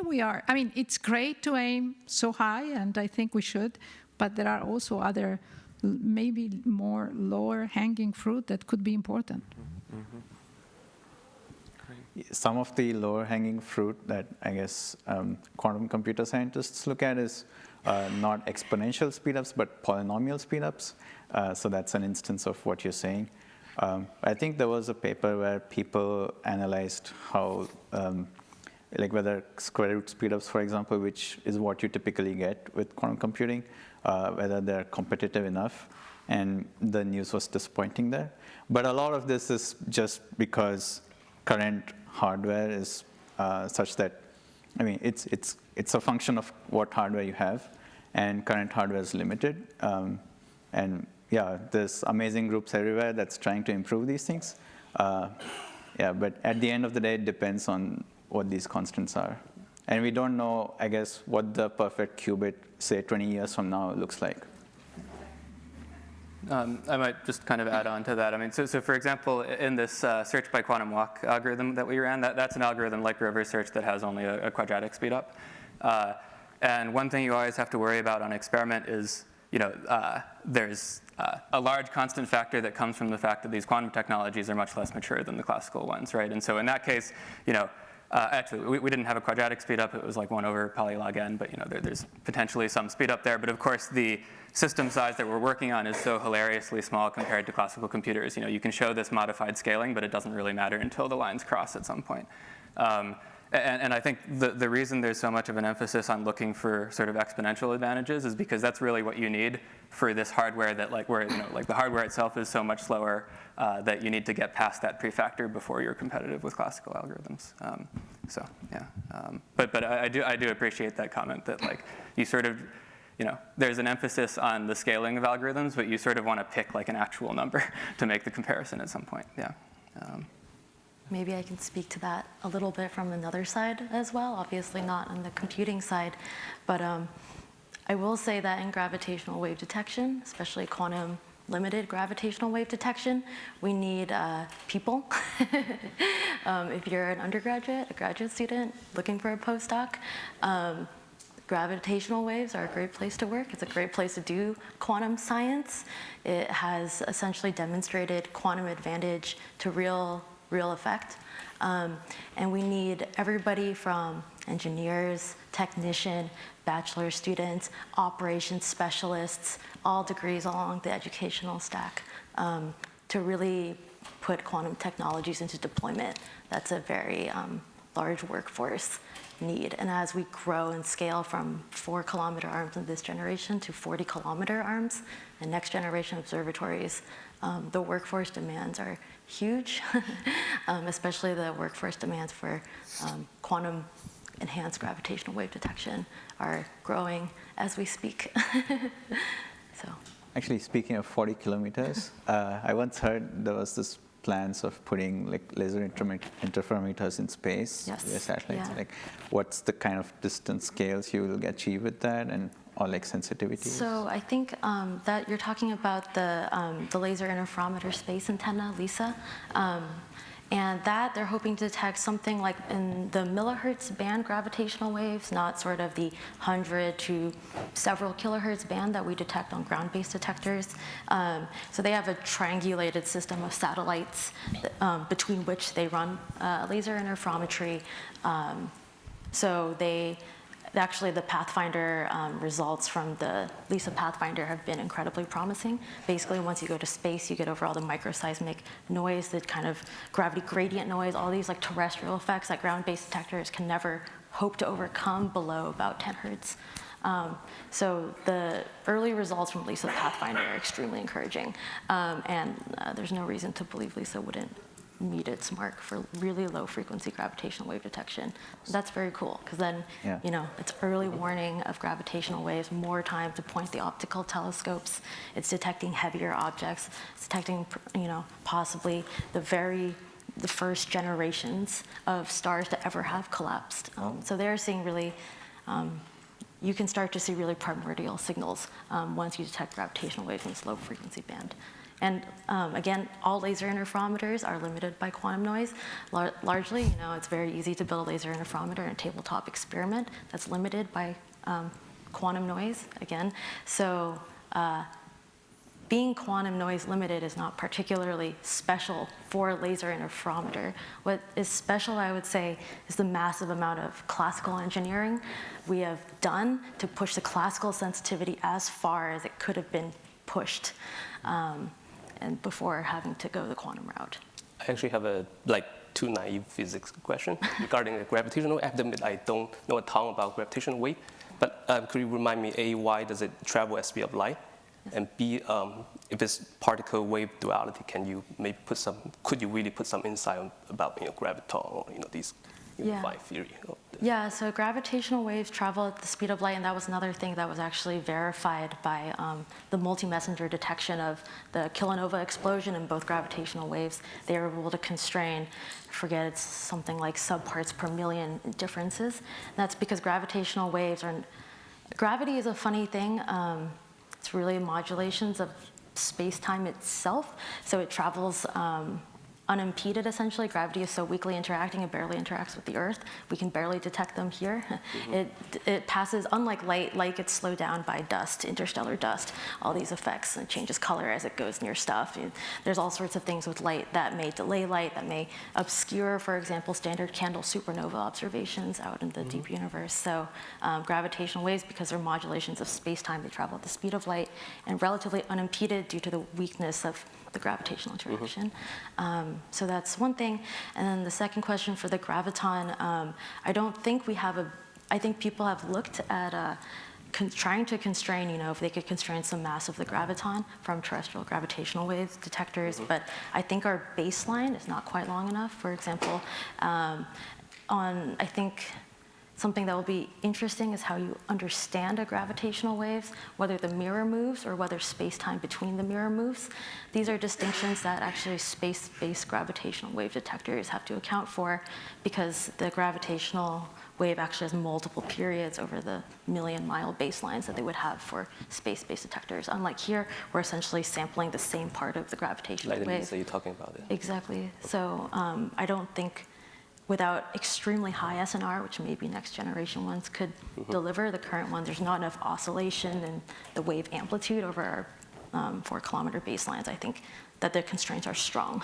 it's great to aim so high, and I think we should, but there are also other, maybe more lower hanging fruit that could be important. Mm-hmm. Some of the lower hanging fruit that I guess quantum computer scientists look at is not exponential speedups, but polynomial speedups. So that's an instance of what you're saying. I think there was a paper where people analyzed how, like whether square root speedups, for example, which is what you typically get with quantum computing, whether they're competitive enough, and the news was disappointing there. But a lot of this is just because current hardware is such that, I mean, it's a function of what hardware you have, and current hardware is limited. And yeah, there's amazing groups everywhere that's trying to improve these things. Yeah, but at the end of the day, it depends on what these constants are. And we don't know, I guess, what the perfect qubit, say 20 years from now, looks like. I might just kind of add on to that. I mean, so for example, in this search by quantum walk algorithm that we ran, that's an algorithm like reverse search that has only a quadratic speedup. And one thing you always have to worry about on experiment is, there's a large constant factor that comes from the fact that these quantum technologies are much less mature than the classical ones, right? And so in that case, actually, we didn't have a quadratic speedup. It was like 1 over polylog n, but there's potentially some speedup there. But of course, the system size that we're working on is so hilariously small compared to classical computers. You can show this modified scaling, but it doesn't really matter until the lines cross at some point. And I think the reason there's so much of an emphasis on looking for sort of exponential advantages is because that's really what you need for this hardware that where the hardware itself is so much slower that you need to get past that prefactor before you're competitive with classical algorithms. So yeah, but I do appreciate that comment that you sort of, there's an emphasis on the scaling of algorithms, but you sort of want to pick an actual number to make the comparison at some point. Yeah. Maybe I can speak to that a little bit from another side as well, obviously not on the computing side, but I will say that in gravitational wave detection, especially quantum limited gravitational wave detection, we need people. If you're an undergraduate, a graduate student looking for a postdoc, gravitational waves are a great place to work. It's a great place to do quantum science. It has essentially demonstrated quantum advantage to real effect. And we need everybody from engineers, technician, bachelor students, operations specialists, all degrees along the educational stack to really put quantum technologies into deployment. That's a very large workforce need. And as we grow and scale from 4-kilometer arms in this generation to 40-kilometer arms and next generation observatories, the workforce demands are huge, especially the workforce demands for quantum enhanced gravitational wave detection are growing as we speak. So. Actually, speaking of 40 kilometers, I once heard there was this plans of putting laser interferometers in space via satellites. Yeah. What's the kind of distance scales you will achieve with that, and or sensitivity? So I think that you're talking about the laser interferometer space antenna, LISA. And that they're hoping to detect something like in the millihertz band gravitational waves, not sort of the 100 to several kilohertz band that we detect on ground-based detectors. So they have a triangulated system of satellites between which they run laser interferometry. So actually, the Pathfinder results from the LISA Pathfinder have been incredibly promising. Basically, once you go to space, you get over all the microseismic noise, the kind of gravity gradient noise, all these terrestrial effects that ground-based detectors can never hope to overcome below about 10 hertz. So the early results from LISA Pathfinder are extremely encouraging. And there's no reason to believe LISA wouldn't meet its mark for really low frequency gravitational wave detection. That's very cool, because then, it's early warning of gravitational waves, more time to point the optical telescopes. It's detecting heavier objects. It's detecting, possibly the first generations of stars to ever have collapsed. So they're seeing really, you can start to see really primordial signals once you detect gravitational waves in this low frequency band. And again, all laser interferometers are limited by quantum noise. Largely, it's very easy to build a laser interferometer in a tabletop experiment that's limited by quantum noise, again. So being quantum noise limited is not particularly special for a laser interferometer. What is special, I would say, is the massive amount of classical engineering we have done to push the classical sensitivity as far as it could have been pushed. and before having to go the quantum route. I actually have two naive physics question regarding the gravitational. I have to admit, I don't know a ton about gravitational wave, but could you remind me, A, why does it travel at speed of light? And B, if it's particle wave duality, could you really put some insight about graviton or these unified theory? Yeah, so gravitational waves travel at the speed of light, and that was another thing that was actually verified by the multi-messenger detection of the kilonova explosion in both gravitational waves. They were able to constrain, I forget, it's something like subparts per million differences. And that's because gravitational waves gravity is a funny thing. It's really modulations of space-time itself, so it travels unimpeded, essentially. Gravity is so weakly interacting, it barely interacts with the Earth. We can barely detect them here. It passes, unlike light gets slowed down by dust, interstellar dust, all these effects, and it changes color as it goes near stuff. There's all sorts of things with light that may delay light, that may obscure, for example, standard candle supernova observations out in the deep universe. So gravitational waves, because they're modulations of space-time, they travel at the speed of light and relatively unimpeded due to the weakness of the gravitational interaction. So that's one thing. And then the second question for the graviton, I don't think I think people have looked at trying to constrain, if they could constrain some mass of the graviton from terrestrial gravitational wave detectors, but I think our baseline is not quite long enough. For example, I think something that will be interesting is how you understand a gravitational wave, whether the mirror moves or whether space-time between the mirror moves. These are distinctions that actually space-based gravitational wave detectors have to account for, because the gravitational wave actually has multiple periods over the million-mile baselines that they would have for space-based detectors. Unlike here, we're essentially sampling the same part of the gravitational wave. So you're talking about it. Exactly. So I don't think, without extremely high SNR, which maybe next generation ones could deliver, the current one, there's not enough oscillation in the wave amplitude over our 4-kilometer baselines. I think that the constraints are strong,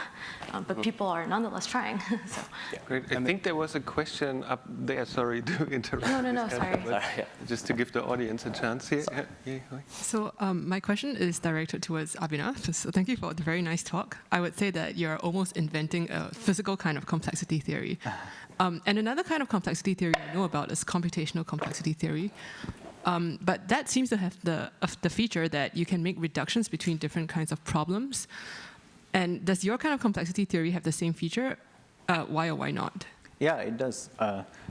but people are nonetheless trying. So. Yeah. Great. I think there was a question up there. Sorry to interrupt. No, sorry. Just to give the audience a chance here. So my question is directed towards Abhinav. So thank you for the very nice talk. I would say that you're almost inventing a physical kind of complexity theory. And another kind of complexity theory I know about is computational complexity theory. But that seems to have the feature that you can make reductions between different kinds of problems. And does your kind of complexity theory have the same feature? Why or why not? Yeah, it does.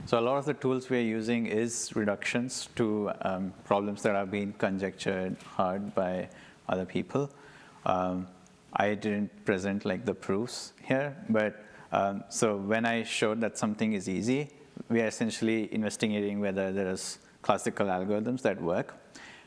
So a lot of the tools we're using is reductions to problems that are being conjectured hard by other people. I didn't present the proofs here, but so when I showed that something is easy, we are essentially investigating whether there is classical algorithms that work.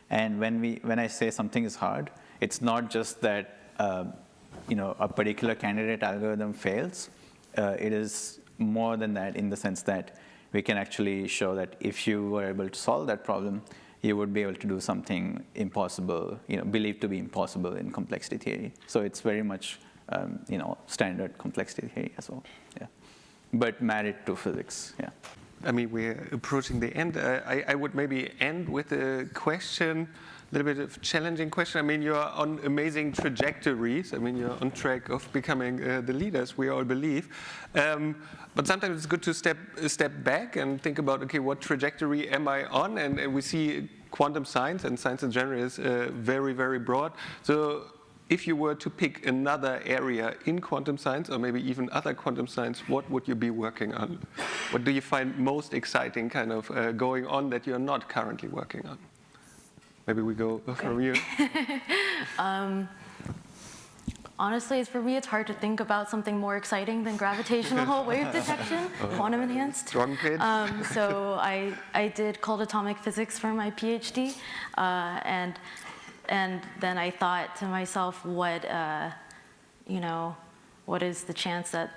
And when I say something is hard, it's not just that a particular candidate algorithm fails. It is more than that, in the sense that we can actually show that if you were able to solve that problem, you would be able to do something impossible, believed to be impossible in complexity theory. So it's very much standard complexity theory as well. Yeah, but married to physics. Yeah. I mean, we're approaching the end. I would maybe end with a question, a little bit of challenging question. I mean, you're on amazing trajectories. I mean, you're on track of becoming the leaders we all believe. But sometimes it's good to step back and think about, okay, what trajectory am I on? And we see quantum science and science in general is very, very broad. So if you were to pick another area in quantum science, or maybe even other quantum science, what would you be working on? What do you find most exciting kind of going on that you're not currently working on? Maybe we go from you. Honestly, for me, it's hard to think about something more exciting than gravitational wave detection, quantum enhanced. So I did cold atomic physics for my PhD, and then I thought to myself, what is the chance that,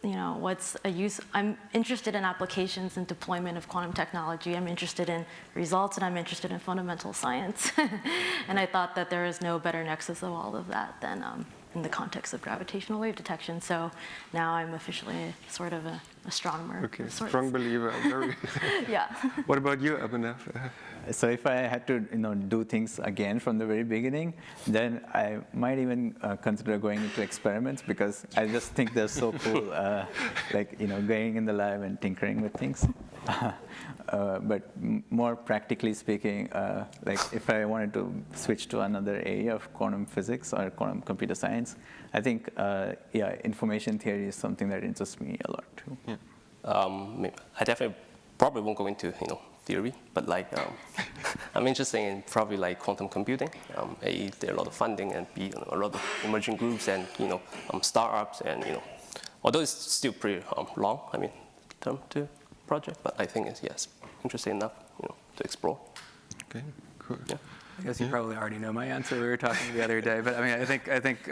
what's a use? I'm interested in applications and deployment of quantum technology. I'm interested in results, and I'm interested in fundamental science. And I thought that there is no better nexus of all of that than in the context of gravitational wave detection. So now I'm officially sort of an astronomer. Okay, of sorts. strong believer. Very Yeah. What about you, Abhinav? So if I had to do things again from the very beginning, then I might even consider going into experiments, because I just think they're so cool, like going in the lab and tinkering with things. But more practically speaking, like if I wanted to switch to another area of quantum physics or quantum computer science, I think information theory is something that interests me a lot too. Yeah. I definitely probably won't go into theory, but like I'm interested in probably like quantum computing. A, there are a lot of funding, and B, a lot of emerging groups and startups, and although it's still pretty long, term to project, but I think it's interesting enough to explore. Okay, cool. Yeah. I guess you probably already know my answer. We were talking the other day, but I think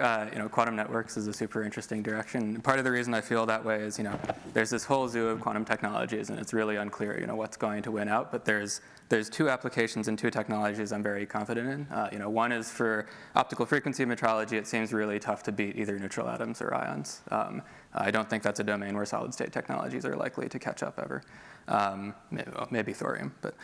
quantum networks is a super interesting direction. Part of the reason I feel that way is there's this whole zoo of quantum technologies, and it's really unclear what's going to win out. But there's two applications and two technologies I'm very confident in. One is for optical frequency metrology. It seems really tough to beat either neutral atoms or ions. I don't think that's a domain where solid state technologies are likely to catch up ever. Maybe thorium, but.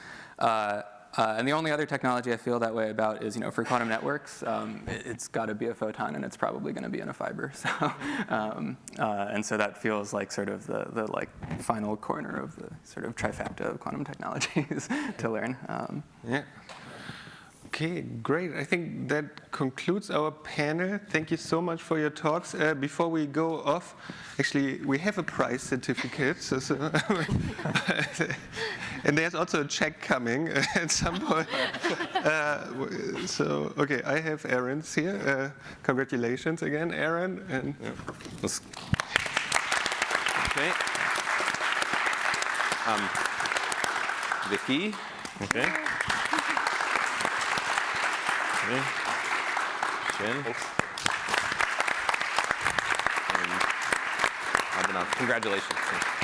And the only other technology I feel that way about is, for quantum networks, it's got to be a photon, and it's probably going to be in a fiber. So, and so that feels like sort of the final corner of the sort of trifecta of quantum technologies to learn. Yeah. Okay, great. I think that concludes our panel. Thank you so much for your talks. Before we go off, actually, we have a prize certificate. And there's also a check coming at some point. Okay, I have Aaron's here. Congratulations again, Aaron. And Okay. Vicky. Okay. Okay. Zheng. And Abhinav. Congratulations.